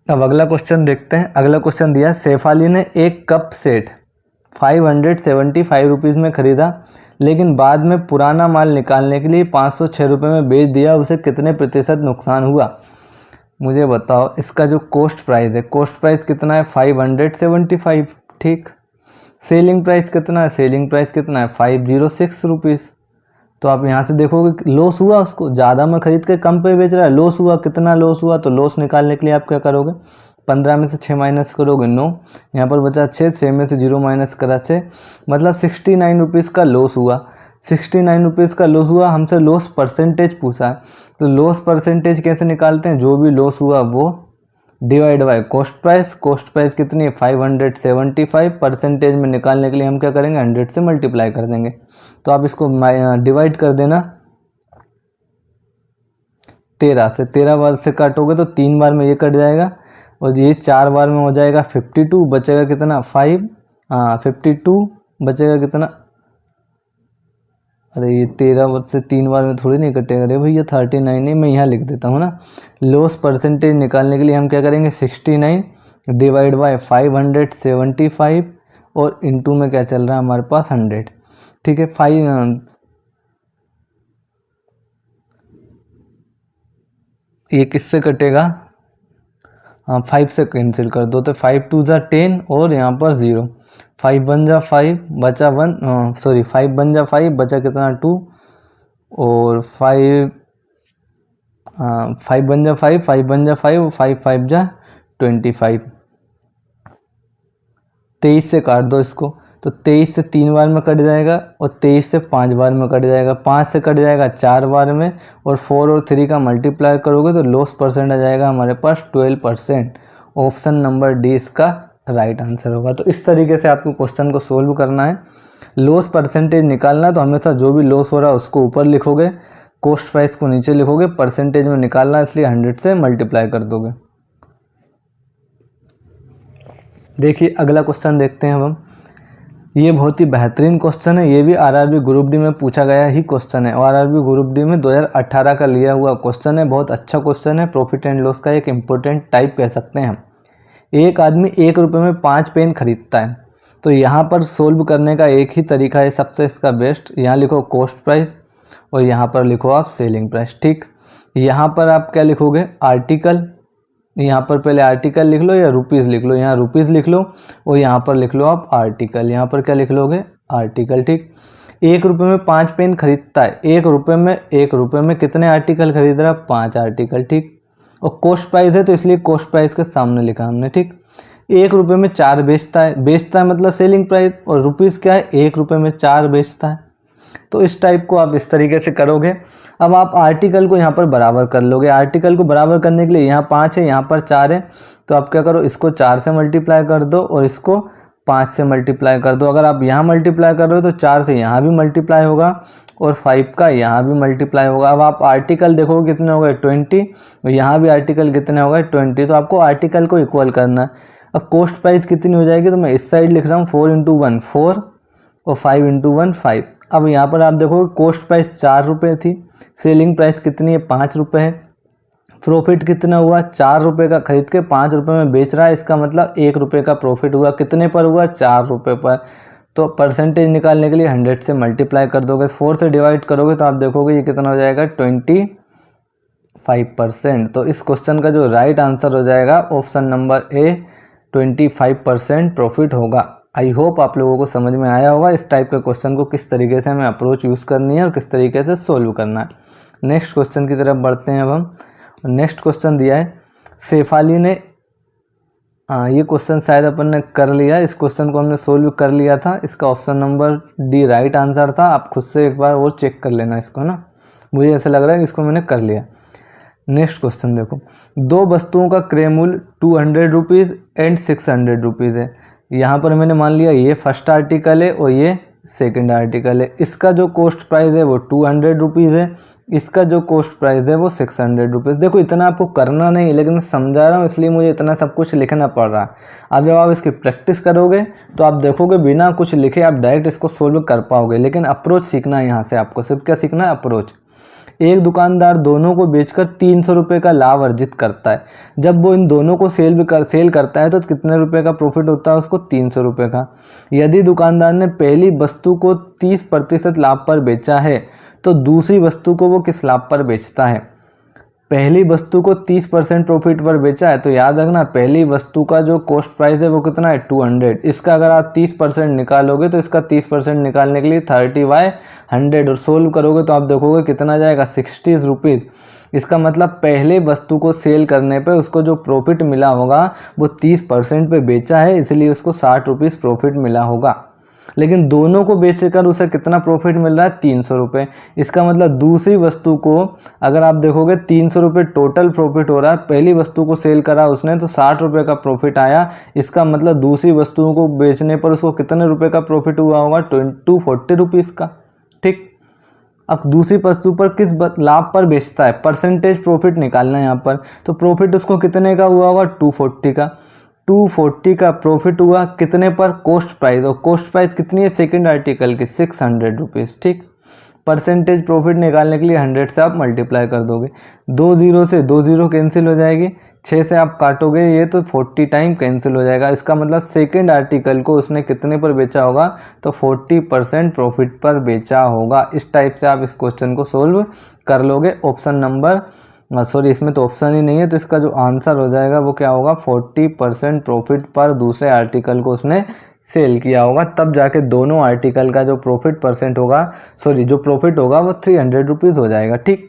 अब अगला क्वेश्चन देखते हैं। अगला क्वेश्चन दिया, शेफाली ने एक कप सेट 575 रुपीज़ में खरीदा, लेकिन बाद में पुराना माल निकालने के लिए 506 रुपये में बेच दिया। उसे कितने प्रतिशत नुकसान हुआ? मुझे बताओ। इसका जो कॉस्ट प्राइस है, कॉस्ट प्राइस कितना है? 575। ठीक, सेलिंग प्राइस कितना है? सेलिंग प्राइस कितना है? 506 रुपीज़। तो आप यहाँ से देखोगे लॉस हुआ, उसको ज़्यादा में खरीद के कम पे बेच रहा है, लॉस हुआ। कितना लॉस हुआ? तो लॉस निकालने के लिए आप क्या करोगे? 15 में से 6 माइनस करोगे 9, यहाँ पर बचा 6, 6 में से 0 माइनस करा 6, मतलब 69 रुपीज़ का लॉस हुआ। 69 रुपीज़ का लॉस हुआ। हमसे लॉस परसेंटेज पूछा है, तो लॉस परसेंटेज कैसे निकालते हैं? जो भी लॉस हुआ वो divide by cost price. Cost price कितनी है? 575। परसेंटेज में निकालने के लिए हम क्या करेंगे? 100 से मल्टीप्लाई कर देंगे। तो आप इसको डिवाइड कर देना 13 से। 13 बार से काटोगे तो 3 बार में ये कट जाएगा, और ये 4 बार में हो जाएगा 52। बचेगा कितना? 5। 52 बचेगा कितना? अरे ये 13 से 3 बार में थोड़ी नहीं कटेगा। अरे भैया 39 नहीं, मैं यहाँ लिख देता हूँ ना। लॉस परसेंटेज निकालने के लिए हम क्या करेंगे? 69 डिवाइड बाय 575 और इनटू में क्या चल रहा है हमारे पास? 100। ठीक है, 5 ये किससे कटेगा? हाँ 5 से कैंसिल कर दो, तो 5 2 जा 10 और यहाँ पर 0। 5 1 जा 5 बचा 1, सॉरी 5 1 जा 5 बचा कितना? 2। और 5 5 बन जा 5, 5 बन जा 5, 5 5 जा 25। 23 से काट दो इसको, तो 23 से 3 बार में कट जाएगा और 23 से 5 बार में कट जाएगा, 5 से कट जाएगा 4 बार में, और 4 और 3 का मल्टीप्लाई करोगे तो लॉस परसेंट आ जाएगा हमारे पास 12%। ऑप्शन नंबर डी इसका राइट आंसर होगा। तो इस तरीके से आपको क्वेश्चन को सोल्व करना है। लॉस परसेंटेज निकालना है तो हमेशा जो भी लॉस हो रहा है उसको ऊपर लिखोगे, कॉस्ट प्राइस को नीचे लिखोगे, परसेंटेज में निकालना है इसलिए 100 से मल्टीप्लाई कर दोगे। देखिए अगला क्वेश्चन देखते हैं अब हम। ये बहुत ही बेहतरीन क्वेश्चन है, ये भी आरआरबी ग्रुप डी में पूछा गया ही क्वेश्चन है, और आरआरबी ग्रुप डी में 2018 का लिया हुआ क्वेश्चन है। बहुत अच्छा क्वेश्चन है, प्रॉफिट एंड लॉस का एक इम्पोर्टेंट टाइप कह सकते हैं हम। एक आदमी 1 रुपये में 5 पेन खरीदता है, तो यहाँ पर सोल्व करने का एक ही तरीका है सबसे इसका बेस्ट। यहाँ लिखो कॉस्ट प्राइस और यहाँ पर लिखो आप सेलिंग प्राइस। ठीक, यहाँ पर आप क्या लिखोगे, आर्टिकल, यहाँ पर पहले आर्टिकल लिख लो या रुपीज़ लिख लो, यहाँ रुपीज़ लिख लो और यहाँ पर लिख लो आप आर्टिकल, यहाँ पर क्या लिख लोगे, आर्टिकल। ठीक, 1 रुपये में 5 पेन खरीदता है, 1 रुपये में कितने आर्टिकल खरीद रहा है, 5 आर्टिकल। ठीक, और कॉस्ट प्राइस है तो इसलिए कॉस्ट प्राइस के सामने लिखा हमने। ठीक, 1 रुपये में 4 बेचता है मतलब सेलिंग प्राइस, और रुपीज़ क्या है, 1 रुपये में 4 बेचता है। तो इस टाइप को आप इस तरीके से करोगे। अब आप आर्टिकल को यहाँ पर बराबर कर लोगे। आर्टिकल को बराबर करने के लिए यहाँ 5 है, यहाँ पर 4 है, तो आप क्या करो, इसको 4 से मल्टीप्लाई कर दो और इसको 5 से मल्टीप्लाई कर दो। अगर आप यहाँ मल्टीप्लाई कर रहे हो तो 4 से यहाँ भी मल्टीप्लाई होगा और 5 का यहाँ भी मल्टीप्लाई होगा। अब आप आर्टिकल देखोगे कितने हो गए, 20, और यहाँ भी आर्टिकल कितने हो गए, 20। तो आपको आर्टिकल को इक्वल करना है। अब कॉस्ट प्राइस कितनी हो जाएगी, तो मैं इस साइड लिख रहा हूँ 4 × 1 4 और 5 × 1 5। अब यहाँ पर आप देखोगे कॉस्ट प्राइस 4 रुपये थी, सेलिंग प्राइस कितनी है, 5 रुपये है। प्रॉफिट कितना हुआ, 4 रुपये का खरीद के 5 रुपये में बेच रहा है, इसका मतलब 1 रुपये का प्रॉफिट हुआ। कितने पर हुआ, 4 रुपये पर। तो परसेंटेज निकालने के लिए 100 से मल्टीप्लाई कर दोगे, 4 से डिवाइड करोगे तो आप देखोगे ये कितना हो जाएगा, 25%। तो इस क्वेश्चन का जो राइट आंसर हो जाएगा ऑप्शन नंबर ए, 25% प्रॉफिट होगा। आई होप आप लोगों को समझ में आया होगा इस टाइप के क्वेश्चन को किस तरीके से हमें अप्रोच यूज़ करनी है और किस तरीके से सोल्व करना है। नेक्स्ट क्वेश्चन की तरफ बढ़ते हैं अब हम। नेक्स्ट क्वेश्चन दिया है शेफाली ने, ये क्वेश्चन शायद अपन ने कर लिया, इस क्वेश्चन को हमने सोल्व कर लिया था। इसका option number D right answer था। आप खुद से एक बार और चेक कर लेना इसको ना, मुझे ऐसा लग रहा है कि इसको मैंने कर लिया। नेक्स्ट क्वेश्चन देखो, 2 वस्तुओं का क्रय मूल्य 200 रुपीज़ एंड 600 रुपीज़ है। यहाँ पर मैंने मान लिया ये फर्स्ट आर्टिकल है और ये सेकंड आर्टिकल है। इसका जो कॉस्ट प्राइस है वो 200 रुपीज़ है, इसका जो कॉस्ट प्राइस है वो 600 रुपीज़। देखो इतना आपको करना नहीं, लेकिन मैं समझा रहा हूँ इसलिए मुझे इतना सब कुछ लिखना पड़ रहा है। अब जब आप इसकी प्रैक्टिस करोगे तो आप देखोगे बिना कुछ लिखे आप डायरेक्ट इसको सोल्व कर पाओगे। लेकिन अप्रोच सीखना है यहाँ से, आपको सिर्फ क्या सीखना है, अप्रोच। एक दुकानदार दोनों को बेचकर 300 रुपये का लाभ अर्जित करता है। जब वो इन दोनों को सेल करता है तो कितने रुपए का प्रॉफिट होता है उसको, 300 रुपये का। यदि दुकानदार ने पहली वस्तु को 30% लाभ पर बेचा है तो दूसरी वस्तु को वो किस लाभ पर बेचता है। पहली वस्तु को 30% प्रॉफिट पर बेचा है तो याद रखना पहली वस्तु का जो कॉस्ट प्राइस है वो कितना है, 200। इसका अगर आप 30% निकालोगे तो इसका 30% निकालने के लिए 30/100 और सोल्व करोगे तो आप देखोगे कितना जाएगा, 60 रुपीज़। इसका मतलब पहले वस्तु को सेल करने पे उसको जो प्रॉफिट मिला होगा वो 30% पे बेचा है, इसलिए उसको 60 रुपीज़ प्रॉफिट मिला होगा। लेकिन दोनों को बेचकर उसे कितना प्रॉफिट मिल रहा है, 300 रुपये। इसका मतलब दूसरी वस्तु को अगर आप देखोगे 300 रुपये टोटल प्रॉफिट हो रहा है। पहली वस्तु को सेल करा उसने तो 60 रुपये का प्रॉफिट आया। इसका मतलब दूसरी वस्तुओं को बेचने पर उसको कितने रुपये का प्रॉफिट हुआ होगा, 240 रुपीज़ का। ठीक, अब दूसरी वस्तु पर किस लाभ पर बेचता है, परसेंटेज प्रॉफिट निकालना है यहाँ पर। तो प्रॉफिट उसको कितने का हुआ होगा, 240 का। 240 का प्रॉफिट हुआ कितने पर, कॉस्ट प्राइस, और कॉस्ट प्राइस कितनी है सेकंड आर्टिकल की, 600 रुपीज़। ठीक, परसेंटेज प्रॉफिट निकालने के लिए 100 से आप मल्टीप्लाई कर दोगे। 2 0 से 2 0 कैंसिल हो जाएगी, 6 से आप काटोगे ये तो 40 टाइम कैंसिल हो जाएगा। इसका मतलब सेकंड आर्टिकल को उसने कितने पर बेचा होगा, तो 40% प्रॉफिट पर बेचा होगा। इस टाइप से आप इस क्वेश्चन को सोल्व कर लोगे। ऑप्शन नंबर सॉरी इसमें तो ऑप्शन ही नहीं है, तो इसका जो आंसर हो जाएगा वो क्या होगा, 40% प्रॉफिट पर दूसरे आर्टिकल को उसने सेल किया होगा, तब जाके दोनों आर्टिकल का जो प्रॉफिट परसेंट होगा, सॉरी जो प्रॉफिट होगा वो 300 रुपीज़ हो जाएगा। ठीक,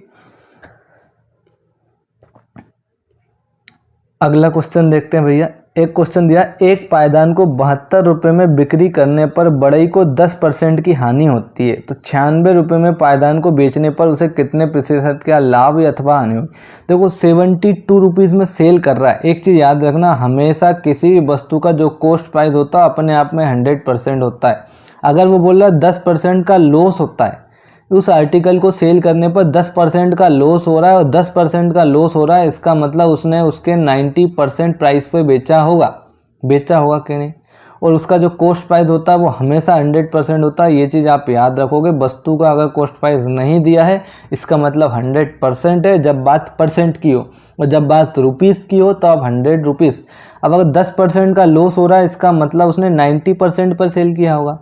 अगला क्वेश्चन देखते हैं भैया। एक क्वेश्चन दिया, एक पायदान को 72 रुपये में बिक्री करने पर बढ़ई को 10% की हानि होती है, तो 96 रुपये में पायदान को बेचने पर उसे कितने प्रतिशत का लाभ अथवा हानि होगी। देखो 72 रुपीज़ में सेल कर रहा है। एक चीज़ याद रखना, हमेशा किसी भी वस्तु का जो कॉस्ट प्राइस होता है अपने आप में 100% होता है। अगर वो बोल रहा है 10% का लॉस होता है, उस आर्टिकल को सेल करने पर 10% का लॉस हो रहा है, और 10% का लॉस हो रहा है, इसका मतलब उसने उसके 90% प्राइस पे बेचा होगा कि नहीं। और उसका जो कॉस्ट प्राइस होता है वो हमेशा 100% होता है। ये चीज़ आप याद रखोगे। वस्तु का अगर कॉस्ट प्राइस नहीं दिया है इसका मतलब 100% है, जब बात परसेंट की हो, और जब बात रुपीज़ की हो तो अब 100 रुपीज़। अब अगर 10% का लॉस हो रहा है इसका मतलब उसने 90% पर सेल किया होगा।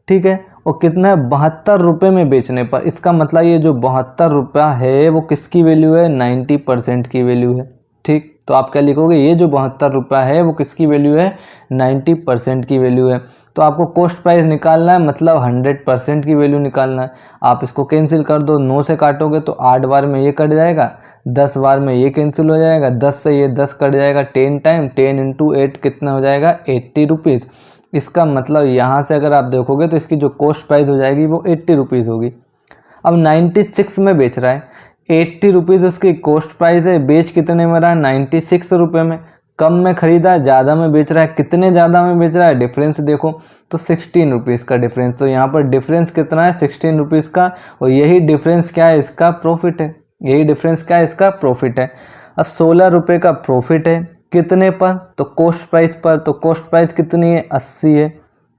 ठीक है, और कितना है, 72 रुपये में बेचने पर। इसका मतलब ये जो 72 रुपया है वो किसकी वैल्यू है, 90% की वैल्यू है। ठीक, तो आप क्या लिखोगे, ये जो 72 रुपया है वो किसकी वैल्यू है, 90% की वैल्यू है। तो आपको कॉस्ट प्राइस निकालना है, मतलब 100% की वैल्यू निकालना है। आप इसको कैंसिल कर दो, 9 से काटोगे तो 8 बार में ये कट जाएगा, 10 बार में ये कैंसिल हो जाएगा, 10 से ये 10 कट जाएगा, 10 टाइम 10 इंटू 8 कितना हो जाएगा, 80 रुपीज़। इसका मतलब यहाँ से अगर आप देखोगे तो इसकी जो कॉस्ट प्राइस हो जाएगी वो 80 रुपीज़ होगी। अब 96 में बेच रहा है, 80 रुपीज़ उसकी कॉस्ट प्राइस है, बेच कितने में रहा है, 96 रुपये में। कम में ख़रीदा है, ज़्यादा में बेच रहा है, कितने ज़्यादा में बेच रहा है, डिफरेंस देखो तो 16 रुपीज़ का डिफरेंस। तो यहाँ पर डिफरेंस कितना है, 16 रुपीज़ का, और यही डिफरेंस क्या है, इसका प्रॉफिट है। यही डिफरेंस क्या है, इसका प्रॉफिट है। अब 16 रुपये का प्रॉफिट है, कितने पर, तो कॉस्ट प्राइस पर। तो कॉस्ट प्राइस कितनी है, 80 है।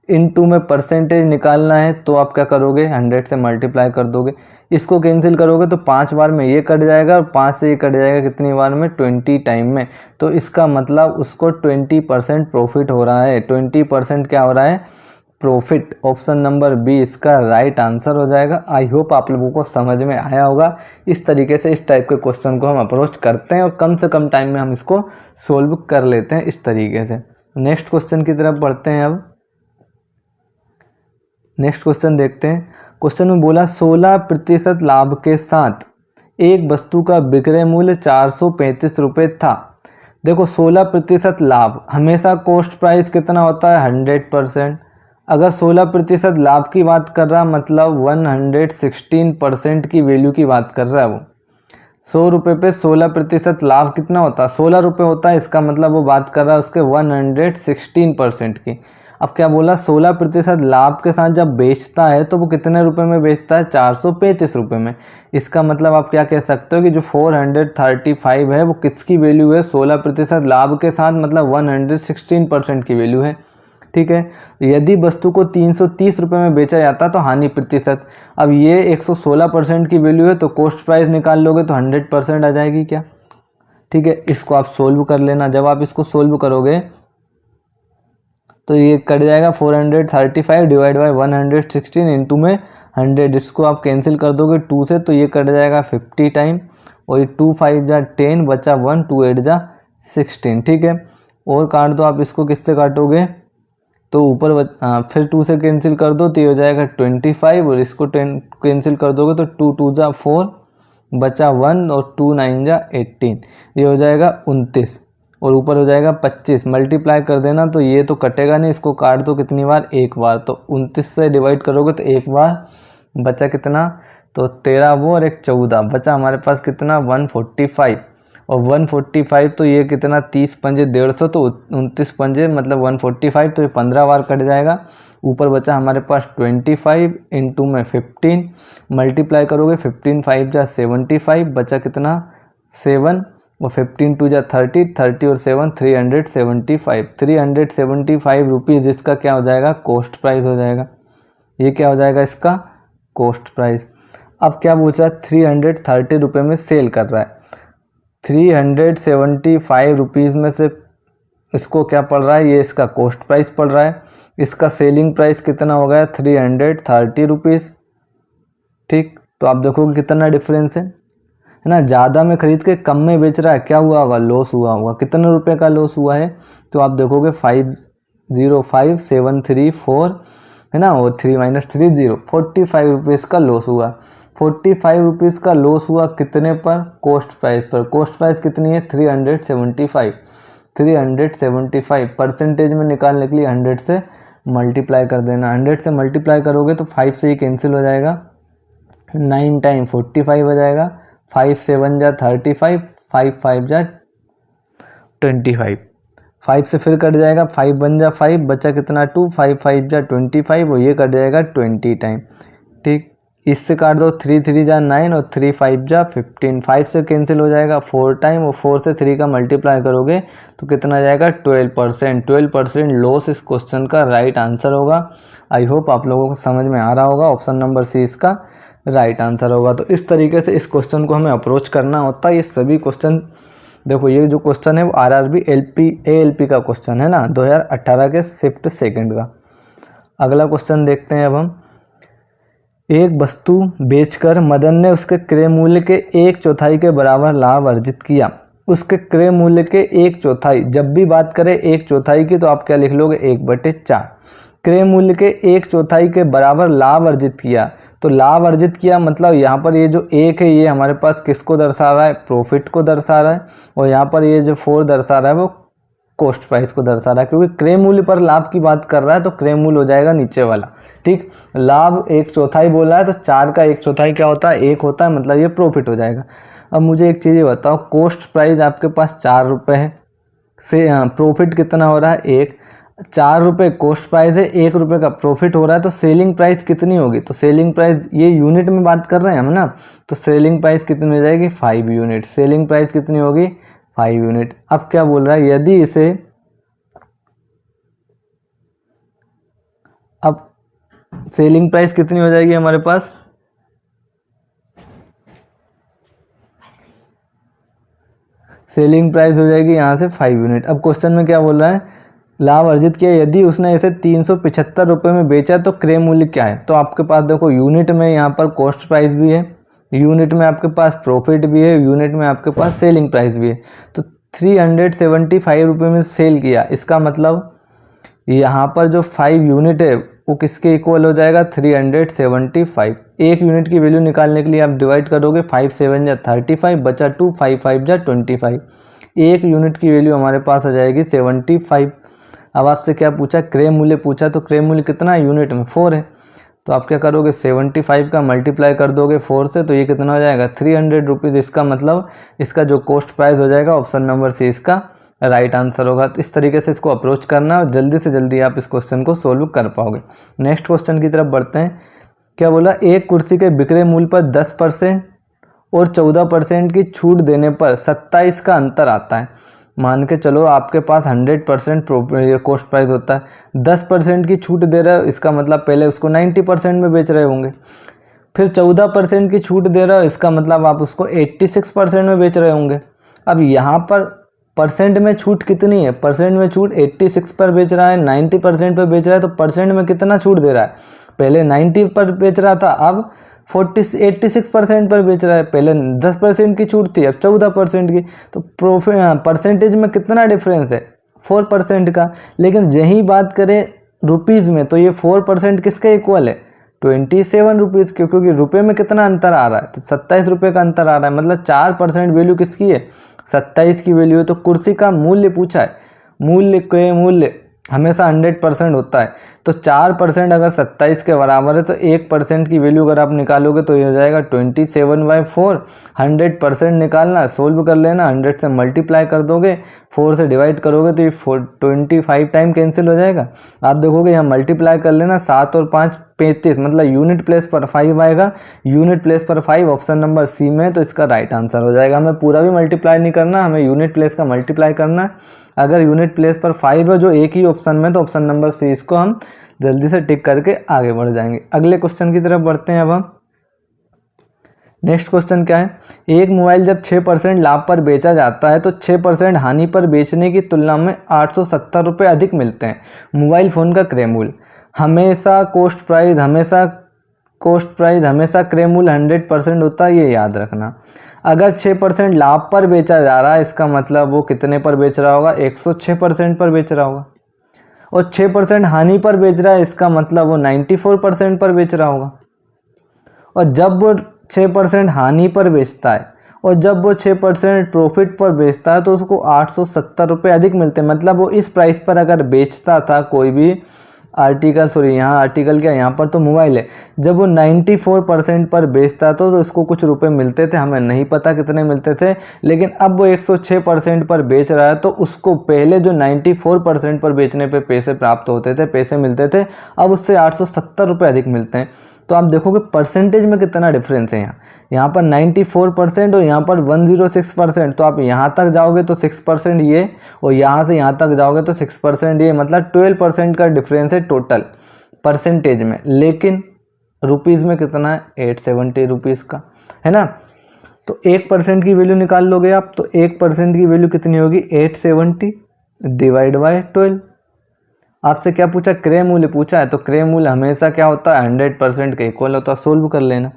इनटू में परसेंटेज निकालना है तो आप क्या करोगे, 100 से मल्टीप्लाई कर दोगे। इसको कैंसिल करोगे तो 5 बार में ये कट जाएगा, और 5 से ये कट जाएगा कितनी बार में, 20 टाइम में। तो इसका मतलब उसको 20% प्रॉफिट हो रहा है। 20% क्या हो रहा है, प्रॉफिट। ऑप्शन नंबर बी इसका राइट आंसर हो जाएगा। आई होप आप लोगों को समझ में आया होगा। इस तरीके से इस टाइप के क्वेश्चन को हम अप्रोच करते हैं और कम से कम टाइम में हम इसको सोल्व कर लेते हैं इस तरीके से। नेक्स्ट क्वेश्चन की तरफ बढ़ते हैं। अब नेक्स्ट क्वेश्चन देखते हैं। क्वेश्चन में बोला 16% लाभ के साथ एक वस्तु का विक्रय मूल्य 435 रुपये था। देखो 16% लाभ, हमेशा कॉस्ट प्राइस कितना होता है, 100%। अगर 16% लाभ की बात कर रहा मतलब 116% की वैल्यू की बात कर रहा है वो। 100 रुपये पे 16% लाभ कितना होता है, 16 रुपये होता है। इसका मतलब वो बात कर रहा है उसके 116% की। अब क्या बोला, 16% लाभ के साथ जब बेचता है तो वो कितने रुपए में बेचता है, 435 रुपये में। इसका मतलब आप क्या कह सकते हो कि जो 435 है वो किसकी वैल्यू है, 16% लाभ के साथ, मतलब 116% की वैल्यू है। ठीक है, यदि वस्तु को 330 रुपये में बेचा जाता तो हानि प्रतिशत। अब ये 116% की वैल्यू है तो कॉस्ट प्राइस निकाल लोगे तो 100% आ जाएगी क्या। ठीक है, इसको आप सोल्व कर लेना। जब आप इसको सोल्व करोगे तो ये कट जाएगा 435 डिवाइड बाई 116 इंटू में 100। इसको आप कैंसिल कर दोगे 2 से तो ये कट जाएगा 50 टाइम, और ये 2 5 जा 10 बचा 1, 2 8 जा 16। ठीक है, और काट दो आप इसको, किससे काटोगे तो ऊपर फिर 2 से कैंसिल कर दो तो ये हो जाएगा 25, और इसको 10 कैंसिल कर दोगे तो 2 2 जा 4 बचा 1, और 2 9 जा 18, ये हो जाएगा 29, और ऊपर हो जाएगा 25। मल्टीप्लाई कर देना तो ये तो कटेगा नहीं, इसको काट दो कितनी बार, एक बार। तो 29 से डिवाइड करोगे तो एक बार, बचा कितना, तो 13 वो और एक 14, बचा हमारे पास कितना 145, और 145 तो ये कितना 30 पंजे 150, तो 29 पंजे मतलब 145, तो ये 15 बार कट जाएगा। ऊपर बचा हमारे पास 25 इंटू में 15, मल्टीप्लाई करोगे 15 5 जा 75, बचा कितना 7, और 15 2 जा 30, 30 और 7 375 रुपीज़ इसका क्या हो जाएगा, कॉस्ट प्राइस हो जाएगा। ये क्या हो जाएगा इसका कॉस्ट प्राइस। अब क्या पूछ रहा है, 330 रुपये में सेल कर रहा है। 375 रुपीज़ में से इसको क्या पड़ रहा है, ये इसका कॉस्ट प्राइस पड़ रहा है। इसका सेलिंग प्राइस कितना हो गया 330 रुपीज़। ठीक, तो आप देखोगे कितना डिफरेंस है ना। ज़्यादा में खरीद के कम में बेच रहा है, क्या हुआ होगा, लॉस हुआ होगा। कितने रुपए का लॉस हुआ है, तो आप देखोगे 5 05734 है ना, वो 3 - 3 0, 45 रुपीज़ का लॉस हुआ। 45 रुपीज़ का लॉस हुआ कितने पर? कॉस्ट प्राइस पर। कॉस्ट प्राइस कितनी है? 375। 375 परसेंटेज में निकालने के लिए 100 से मल्टीप्लाई कर देना। 100 से मल्टीप्लाई करोगे तो 5 से ही कैंसिल हो जाएगा, 9 टाइम 45 हो जाएगा, 5 7 जा 35, 5 5 जा 25, 5 से फिर कट जाएगा, 5 1 जा 5, बचा कितना 2, 5 5 जा 25 और ये कट जाएगा 20 टाइम। ठीक, इससे काट दो, 3 3 जा 9 और 3 5 जा 15, 5 से कैंसिल हो जाएगा 4 टाइम और 4 से 3 का मल्टीप्लाई करोगे तो कितना जाएगा 12%। 12% लॉस इस क्वेश्चन का राइट आंसर होगा। आई होप आप लोगों को समझ में आ रहा होगा, ऑप्शन नंबर सी इसका राइट आंसर होगा। तो इस तरीके से इस क्वेश्चन को हमें अप्रोच करना होता है। ये सभी क्वेश्चन देखो, ये जो क्वेश्चन है वो आरआरबी एएलपी का क्वेश्चन है ना, 2018 के शिफ्ट सेकंड का। अगला क्वेश्चन देखते हैं अब हम। एक वस्तु बेचकर मदन ने उसके क्रय मूल्य के 1/4 के बराबर लाभ अर्जित किया। उसके क्रय मूल्य के 1/4, जब भी बात करें 1/4 की तो आप क्या लिख लोगे? 1/4। क्रय मूल्य के 1/4 के बराबर लाभ अर्जित किया, तो लाभ अर्जित किया मतलब यहाँ पर ये जो 1 है ये हमारे पास किसको दर्शा रहा है? प्रॉफिट को दर्शा रहा है। और यहाँ पर ये जो 4 दर्शा रहा है वो कॉस्ट प्राइस को दर्शा रहा है, क्योंकि क्रय मूल्य पर लाभ की बात कर रहा है तो क्रय मूल्य हो जाएगा नीचे वाला। ठीक, लाभ 1/4 बोला है तो 4 का 1/4 क्या होता है? 1 होता है, मतलब ये प्रॉफिट हो जाएगा। अब मुझे एक चीज़ बताओ, कॉस्ट प्राइस आपके पास 4 रुपये है, से प्रॉफिट कितना हो रहा है? 1। 4 रुपये कॉस्ट प्राइस है, 1 रुपये का प्रॉफिट हो रहा है, तो सेलिंग प्राइस कितनी होगी? तो सेलिंग प्राइस, ये यूनिट में बात कर रहे हैं हम ना, तो सेलिंग प्राइस कितनी हो जाएगी? 5 यूनिट। सेलिंग प्राइस कितनी होगी? 5 यूनिट। अब क्या बोल रहा है? यदि इसे, अब सेलिंग प्राइस कितनी हो जाएगी हमारे पास? सेलिंग प्राइस हो जाएगी यहाँ से 5 यूनिट। अब क्वेश्चन में क्या बोल रहा है? लाभ अर्जित किया, यदि उसने इसे 375 रुपये में बेचा तो क्रय मूल्य क्या है? तो आपके पास देखो, यूनिट में यहाँ पर कॉस्ट प्राइस भी है, यूनिट में आपके पास प्रॉफिट भी है, यूनिट में आपके पास सेलिंग प्राइस भी है। तो 375 रुपये में सेल किया, इसका मतलब यहाँ पर जो 5 यूनिट है वो किसके इक्वल हो जाएगा? 375। 1 यूनिट की वैल्यू निकालने के लिए आप डिवाइड करोगे, 5 7 जा 35, बचा 2, 5 5 जा 25। 1 यूनिट की वैल्यू हमारे पास आ जाएगी 75। अब आपसे क्या पूछा? क्रय मूल्य पूछा, तो क्रय मूल्य कितना है? यूनिट में 4 है, तो आप क्या करोगे? 75 का मल्टीप्लाई कर दोगे 4 से, तो ये कितना हो जाएगा? 300 रुपीज़। इसका मतलब इसका जो कॉस्ट प्राइस हो जाएगा, ऑप्शन नंबर सी इसका राइट आंसर होगा। तो इस तरीके से इसको अप्रोच करना और जल्दी से जल्दी आप इस क्वेश्चन को सोल्व कर पाओगे। नेक्स्ट क्वेश्चन की तरफ बढ़ते हैं। क्या बोला? एक कुर्सी के बिक्री मूल्य पर 10% और 14% की छूट देने पर 27 का अंतर आता है। मान के चलो आपके पास 100% कॉस्ट प्राइस होता है, 10% की छूट दे रहे हो, इसका मतलब पहले उसको 90% में बेच रहे होंगे। फिर 14% की छूट दे रहे हो, इसका मतलब आप उसको 86% में बेच रहे होंगे। अब यहाँ पर परसेंट में छूट कितनी है? परसेंट में छूट 86 पर बेच रहा है, 90% पर बेच रहा है, तो परसेंट में कितना छूट दे रहा है? पहले 90 पर बेच रहा था, अब 86% पर बेच रहा है। पहले 10% की छूट थी, अब 14% की, तो प्रॉफिट परसेंटेज में कितना डिफरेंस है? 4% का। लेकिन यही बात करें रुपीज़ में, तो ये 4% किसके इक्वल है? 27 रुपीज़, क्योंकि रुपये में कितना अंतर आ रहा है? तो 27 रुपये का अंतर आ रहा है, मतलब 4% वैल्यू किसकी है? 27 की वैल्यू है। तो कुर्सी का मूल्य पूछा है, मूल्य क्रय मूल्य हमेशा 100% होता है, तो 4% अगर 27 के बराबर है तो 1% की वैल्यू अगर आप निकालोगे तो ये हो जाएगा 27/4। 100% निकालना, सोल्व कर लेना, 100 से मल्टीप्लाई कर दोगे, 4 से डिवाइड करोगे तो ये 25 टाइम कैंसिल हो जाएगा। आप देखोगे यहाँ मल्टीप्लाई कर लेना, 7 और 5 35, मतलब यूनिट प्लेस पर 5 आएगा, यूनिट प्लेस पर 5 ऑप्शन नंबर सी में है, तो इसका राइट आंसर हो जाएगा। हमें पूरा भी मल्टीप्लाई नहीं करना, हमें यूनिट प्लेस का मल्टीप्लाई करना है। अगर यूनिट प्लेस पर 5 है जो एक ही ऑप्शन में, तो ऑप्शन नंबर सी इसको हम जल्दी से टिक करके आगे बढ़ जाएंगे। अगले क्वेश्चन की तरफ बढ़ते हैं अब हम। नेक्स्ट क्वेश्चन क्या है? एक मोबाइल जब 6% लाभ पर बेचा जाता है तो 6% हानि पर बेचने की तुलना में 870 रुपये अधिक मिलते हैं। मोबाइल फ़ोन का क्रय मूल्य हमेशा कॉस्ट प्राइस हमेशा क्रय मूल्य 100% होता है, ये याद रखना। अगर 6% लाभ पर बेचा जा रहा है, इसका मतलब वो कितने पर बेच रहा होगा? 106% पर बेच रहा होगा। और 6% हानि पर बेच रहा है, इसका मतलब वो 94% पर बेच रहा होगा। और जब वो 6% हानि पर बेचता है और जब वो 6% प्रॉफिट पर बेचता है तो उसको 870 रुपये अधिक मिलते हैं। मतलब वो इस प्राइस पर अगर बेचता था कोई भी आर्टिकल, सॉरी यहाँ आर्टिकल क्या, यहाँ पर तो मोबाइल है, जब वो 94% पर बेचता था तो उसको कुछ रुपए मिलते थे, हमें नहीं पता कितने मिलते थे, लेकिन अब वो 106% पर बेच रहा है तो उसको पहले जो 94% पर बेचने पे पैसे प्राप्त होते थे, पैसे मिलते थे, अब उससे 870 रुपये अधिक मिलते हैं। तो आप देखोगे परसेंटेज में कितना डिफरेंस है। यहाँ पर 94% और यहाँ पर 106%। तो आप यहाँ तक जाओगे तो 6% ये, और यहाँ से यहाँ तक जाओगे तो 6% ये, मतलब 12% का डिफरेंस है टोटल परसेंटेज में। लेकिन रुपीज़ में कितना है, 870 रुपीज़ का है ना। तो 1% की वैल्यू निकाल लोगे आप, तो 1% की वैल्यू कितनी होगी, 870 डिवाइड बाय 12। आपसे क्या पूछा, क्रय मूल्य पूछा है, तो क्रय मूल्य हमेशा क्या होता है, 100% के इक्वल होता है। सोल्व कर लेना,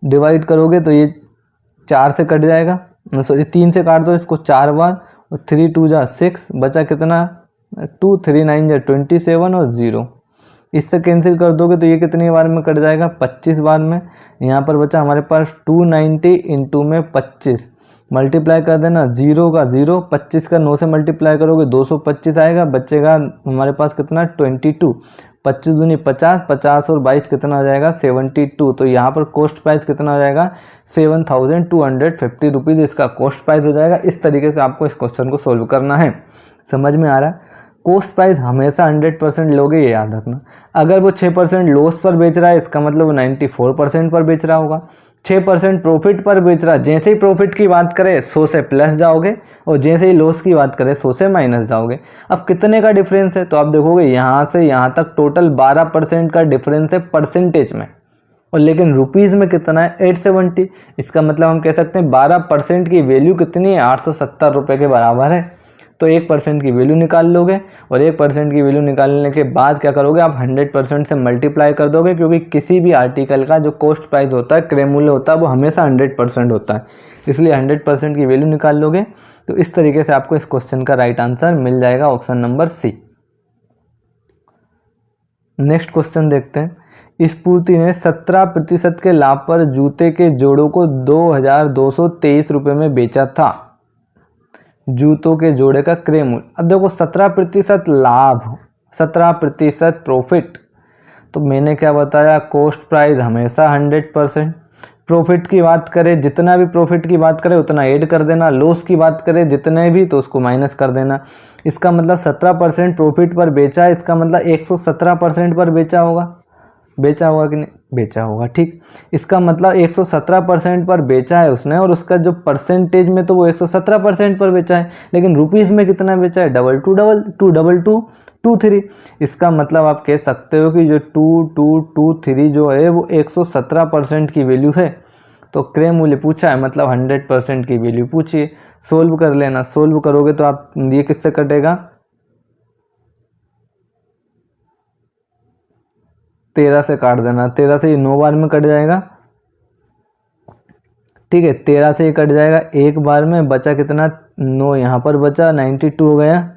डिवाइड करोगे तो ये 4 से कट जाएगा, सॉरी 3 से काट दो इसको 4 बार, और 3 2 जा 6, बचा कितना 2, 3 9 जा 27 और 0, इससे कैंसिल कर दोगे तो ये कितनी बार में कट जाएगा, 25 बार में। यहाँ पर बचा हमारे पास 290 इंटू में 25, मल्टीप्लाई कर देना, 0 का 0, 25 का 9 से मल्टीप्लाई करोगे 225 आएगा, बचेगा हमारे पास कितना 22, 25 दूनी 50, 50 और 22 कितना हो जाएगा 72। तो यहाँ पर कॉस्ट प्राइस कितना हो जाएगा 7250 रुपीज़, इसका कॉस्ट प्राइस हो जाएगा। इस तरीके से आपको इस क्वेश्चन को सोल्व करना है। समझ में आ रहा है। कॉस्ट प्राइस हमेशा 100% लोगे, ये याद रखना। अगर वो 6% लॉस पर बेच रहा है, इसका मतलब वो 94% पर बेच रहा होगा। 6% प्रॉफिट पर बेच रहा है, जैसे ही प्रॉफिट की बात करें 100 से प्लस जाओगे, और जैसे ही लॉस की बात करें 100 से माइनस जाओगे। अब कितने का डिफरेंस है, तो आप देखोगे यहाँ से यहाँ तक टोटल 12% का डिफरेंस है परसेंटेज में, और लेकिन रुपीज़ में कितना है 870। इसका मतलब हम कह सकते हैं 12% की वैल्यू कितनी है, 870 रुपये के बराबर है। तो 1% की वैल्यू निकाल लोगे, और 1% की वैल्यू निकालने के बाद क्या करोगे, आप 100% से मल्टीप्लाई कर दोगे, क्योंकि किसी भी आर्टिकल का जो कॉस्ट प्राइस होता है, क्रय मूल्य होता है, वो हमेशा 100% होता है, इसलिए 100% की वैल्यू निकाल लोगे। तो इस तरीके से आपको इस क्वेश्चन का राइट आंसर मिल जाएगा, option number C. Next question देखते हैं। स्फूर्ति ने 17% के लाभ पर जूते के जोड़ों को 2223 रुपये में बेचा था। जूतों के जोड़े का क्रय मूल्य, अब देखो 17% लाभ, 17% प्रॉफिट, तो मैंने क्या बताया, कॉस्ट प्राइस हमेशा 100%। प्रॉफिट की बात करें, जितना भी प्रॉफिट की बात करें उतना ऐड कर देना, लॉस की बात करें जितने भी तो उसको माइनस कर देना। इसका मतलब 17% प्रॉफिट पर बेचा है, इसका मतलब 117% पर बेचा होगा, बेचा होगा कि नहीं, बेचा होगा, ठीक। इसका मतलब 117% पर बेचा है उसने, और उसका जो परसेंटेज में तो वो 117% पर बेचा है, लेकिन रुपीज़ में कितना बेचा है, 2223। इसका मतलब आप कह सकते हो कि जो 2223 जो है वो 117% की वैल्यू है। तो क्रय मूल्य पूछा है, मतलब 100% की वैल्यू पूछिए। सोल्व कर लेना, सोल्व करोगे तो आप ये किससे कटेगा, 13 से काट देना, 13 से ये 9 बार में कट जाएगा, ठीक है, 13 से ये कट जाएगा एक बार में, बचा कितना 9, यहाँ पर बचा 92 हो गया,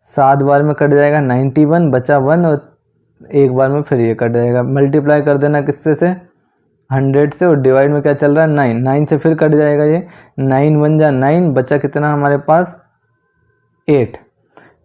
7 बार में कट जाएगा 91, बचा 1, और एक बार में फिर ये कट जाएगा। मल्टीप्लाई कर देना किससे से, 100 से, और डिवाइड में क्या चल रहा है 9, 9 से फिर कट जाएगा ये, 9 1 जा 9, बचा कितना हमारे पास 8,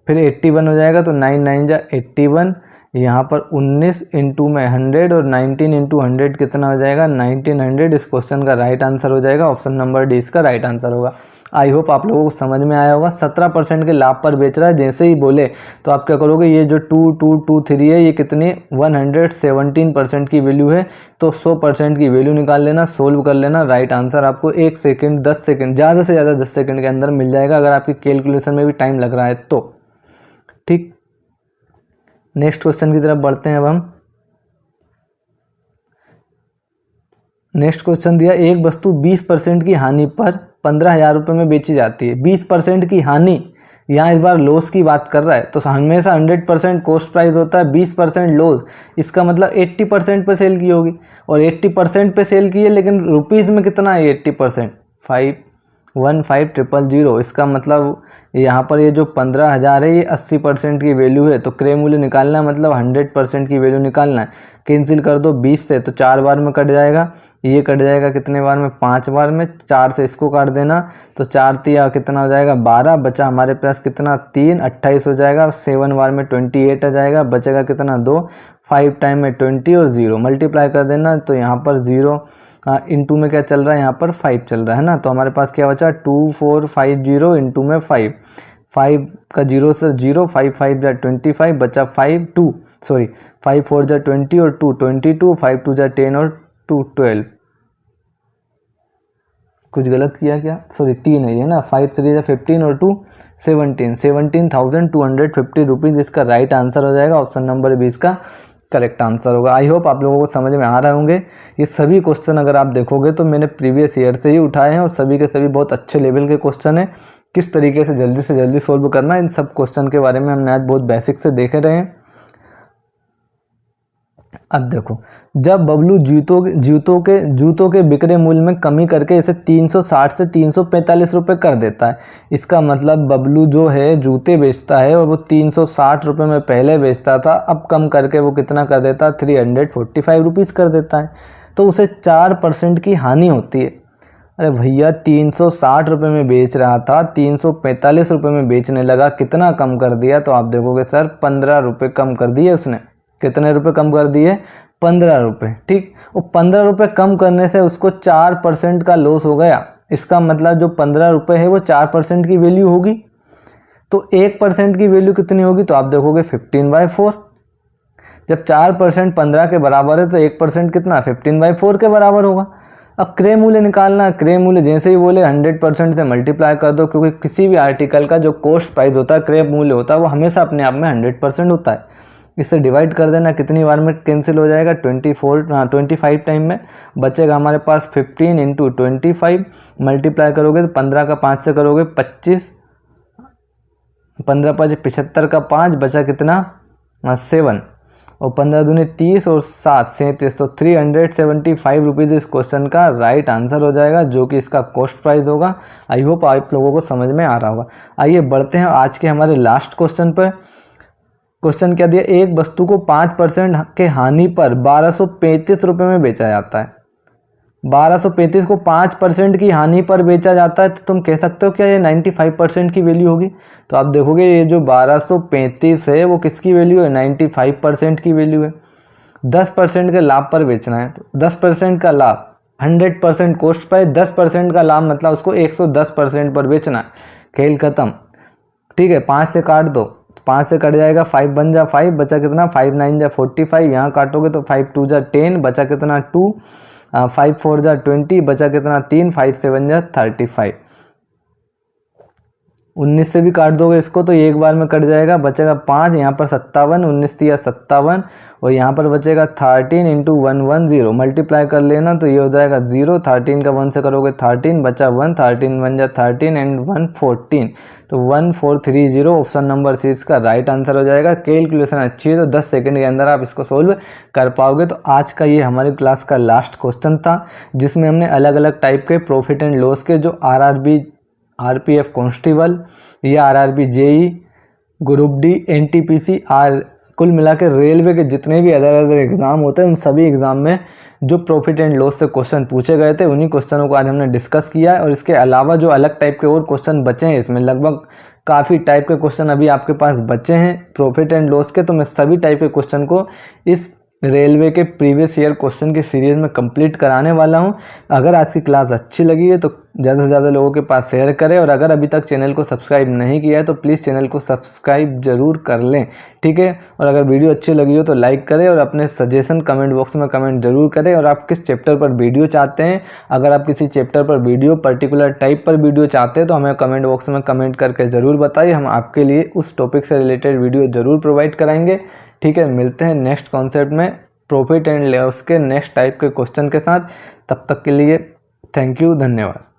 फिर 81 हो जाएगा, तो 9 9 जा 81, यहाँ पर 19 इंटू में 100 और 19 इंटू 100 कितना हो जाएगा 1900। इस क्वेश्चन का राइट आंसर हो जाएगा, ऑप्शन नंबर डी इसका राइट आंसर होगा। आई होप आप लोगों को समझ में आया होगा। 17% के लाभ पर बेच रहा है, जैसे ही बोले तो आप क्या करोगे, ये जो 2223 है ये कितनी 117% की वैल्यू है, तो 100% की वैल्यू निकाल लेना, सोल्व कर लेना। राइट आंसर आपको 1 सेकेंड 10 सेकेंड, ज़्यादा से ज़्यादा 10 सेकेंड के अंदर मिल जाएगा, अगर आपकी कैलकुलेशन में भी टाइम लग रहा है तो, ठीक। नेक्स्ट क्वेश्चन की तरफ बढ़ते हैं अब हम। नेक्स्ट क्वेश्चन दिया, एक वस्तु 20% की हानि पर 15,000 रुपये में बेची जाती है। 20% की हानि, यहाँ इस बार लॉस की बात कर रहा है, तो हमेशा 100% कॉस्ट प्राइस होता है, 20% लॉस, इसका मतलब 80% पे सेल की होगी, और 80% पे सेल की है, लेकिन रुपीज़ में कितना है 80%, 15,000। इसका मतलब यहाँ पर ये जो 15,000 है ये 80% की वैल्यू है, तो क्रय मूल्य निकालना है मतलब 100% की वैल्यू निकालना है। कैंसिल कर दो 20 से, तो 4 बार में कट जाएगा, ये कट जाएगा कितने बार में, 5 बार में। 4 से इसको काट देना, तो 4 तिया कितना हो जाएगा 12, बचा हमारे पास कितना 3, 28 हो जाएगा। 7 बार में 28 आ जाएगा, बचेगा कितना 2, 5 टाइम में 20 और 0 मल्टीप्लाई कर देना, तो यहाँ पर 0 इंटू में क्या चल रहा है, यहाँ पर 5 चल रहा है ना। तो हमारे पास क्या बचा 2450 इंटू में 5, 5 का 0 से 0, 5 5 जा 25, बचा 5 2 सॉरी 5 4 जा 20 और 2 22, 5 2 जा 10 और 2 12। कुछ गलत किया क्या, सॉरी 3 है ये ना, 5 3 जा 15 और 2 17, 17,250 रुपीज़ इसका राइट आंसर हो जाएगा। ऑप्शन नंबर 20 का करेक्ट आंसर होगा। आई होप आप लोगों को समझ में आ रहे होंगे। ये सभी क्वेश्चन अगर आप देखोगे तो मैंने प्रीवियस ईयर से ही उठाए हैं और सभी के सभी बहुत अच्छे लेवल के क्वेश्चन हैं। किस तरीके से जल्दी सोल्व करना, इन सब क्वेश्चन के बारे में हमने आज बहुत बेसिक से देखे रहे हैं। अब देखो, जब बबलू जूतों के बिक्री मूल्य में कमी करके इसे 360 से 345 रुपये कर देता है, इसका मतलब बबलू जो है जूते बेचता है और वो 360 रुपये में पहले बेचता था, अब कम करके वो कितना कर देता है 345 रुपीज़ कर देता है, तो उसे 4% की हानि होती है। अरे भैया 360 रुपये में बेच रहा था, 345 रुपये में बेचने लगा, कितना कम कर दिया, तो आप देखोगे सर 15 रुपये कम कर दिए उसने। कितने रुपए कम कर दिए, 15 रुपये। ठीक, वो 15 रुपये कम करने से उसको 4% का लॉस हो गया। इसका मतलब जो 15 रुपये है वो 4% की वैल्यू होगी, तो 1% की वैल्यू कितनी होगी, तो आप देखोगे 15/4। जब 4% 15 के बराबर है तो 1% कितना 15/4 के बराबर होगा। अब क्रय मूल्य निकालना, क्रय मूल्य जैसे ही बोले 100% से मल्टीप्लाई कर दो, क्योंकि किसी भी आर्टिकल का जो कॉस्ट प्राइस होता है, क्रय मूल्य होता है, वो हमेशा अपने आप में 100% होता है। इससे डिवाइड कर देना, कितनी बार में कैंसिल हो जाएगा 25 टाइम में, बचेगा हमारे पास 15 इंटू 25, मल्टीप्लाई करोगे तो 15 का 5 से करोगे 25, 15 5 75 का 5, बचा कितना 7, और 15 दूनी 30 और 7 37, तो 375 रुपीज़ इस क्वेश्चन का राइट आंसर हो जाएगा, जो कि इसका कॉस्ट प्राइस होगा। आई होप आप लोगों को समझ में आ रहा होगा। आइए बढ़ते हैं आज के हमारे लास्ट क्वेश्चन पर। क्वेश्चन क्या दिया, एक वस्तु को 5% के हानि पर 1235 रुपये में बेचा जाता है। 1235 को 5% की हानि पर बेचा जाता है, तो तुम कह सकते हो क्या ये 95% की वैल्यू होगी। तो आप देखोगे ये जो 1235 है वो किसकी वैल्यू है, 95% की वैल्यू है। 10% के लाभ पर बेचना है, तो 10% का लाभ, 100% कॉस्ट प्राइस, 10% का लाभ मतलब उसको 110% पर बेचना है। खेल खत्म। ठीक है, 5 से काट दो, 5 से कट जाएगा 5 बन जा 5, बचा कितना 5 9 जा 45, यहाँ काटोगे तो 5 2 जा 10, बचा कितना 2, 5 4 जा 20, बचा कितना 3, 5 7 जा 35। 19 से भी काट दोगे इसको तो एक बार में कट जाएगा, बचेगा 5, यहाँ पर 57, 19 या 57, और यहाँ पर बचेगा 13 इंटू 110, मल्टीप्लाई कर लेना तो ये हो जाएगा 0, 13 का 1 से करोगे 13, बचा 1, 13 1 जा 13 एंड 1 14, तो 1430 ऑप्शन नंबर सी इसका राइट आंसर हो जाएगा। कैलकुलेशन अच्छी है तो 10 सेकंड के अंदर आप इसको सोल्व कर पाओगे। तो आज का ये हमारी क्लास का लास्ट क्वेश्चन था, जिसमें हमने अलग अलग टाइप के प्रॉफिट एंड लॉस के जो आरआरबी, आरपीएफ कांस्टेबल या RRB JE, group D, NTPC, कुल मिला के रेलवे के जितने भी अदर एग्ज़ाम होते हैं उन सभी एग्ज़ाम में जो प्रॉफिट एंड लॉस से क्वेश्चन पूछे गए थे उन्हीं क्वेश्चनों को आज हमने डिस्कस किया है। और इसके अलावा जो अलग टाइप के और क्वेश्चन बचे हैं, इसमें लगभग काफ़ी टाइप के क्वेश्चन अभी आपके पास बचे हैं प्रॉफिट एंड लॉस के, तो मैं सभी टाइप के क्वेश्चन को इस रेलवे के प्रीवियस ईयर क्वेश्चन की सीरीज़ में कंप्लीट कराने वाला हूं। अगर आज की क्लास अच्छी लगी है तो ज़्यादा से ज़्यादा लोगों के पास शेयर करें, और अगर अभी तक चैनल को सब्सक्राइब नहीं किया है तो प्लीज़ चैनल को सब्सक्राइब ज़रूर कर लें, ठीक है। और अगर वीडियो अच्छी लगी हो तो लाइक करें और अपने सजेशन कमेंट बॉक्स में कमेंट जरूर करें। और आप किस चैप्टर पर वीडियो चाहते हैं, अगर आप किसी चैप्टर पर वीडियो, पर्टिकुलर टाइप पर वीडियो चाहते हैं तो हमें कमेंट बॉक्स में कमेंट करके ज़रूर बताइए, हम आपके लिए उस टॉपिक से रिलेटेड वीडियो ज़रूर प्रोवाइड कराएंगे, ठीक है। मिलते हैं नेक्स्ट कॉन्सेप्ट में प्रॉफिट एंड लॉस के नेक्स्ट टाइप के क्वेश्चन के साथ। तब तक के लिए थैंक यू, धन्यवाद।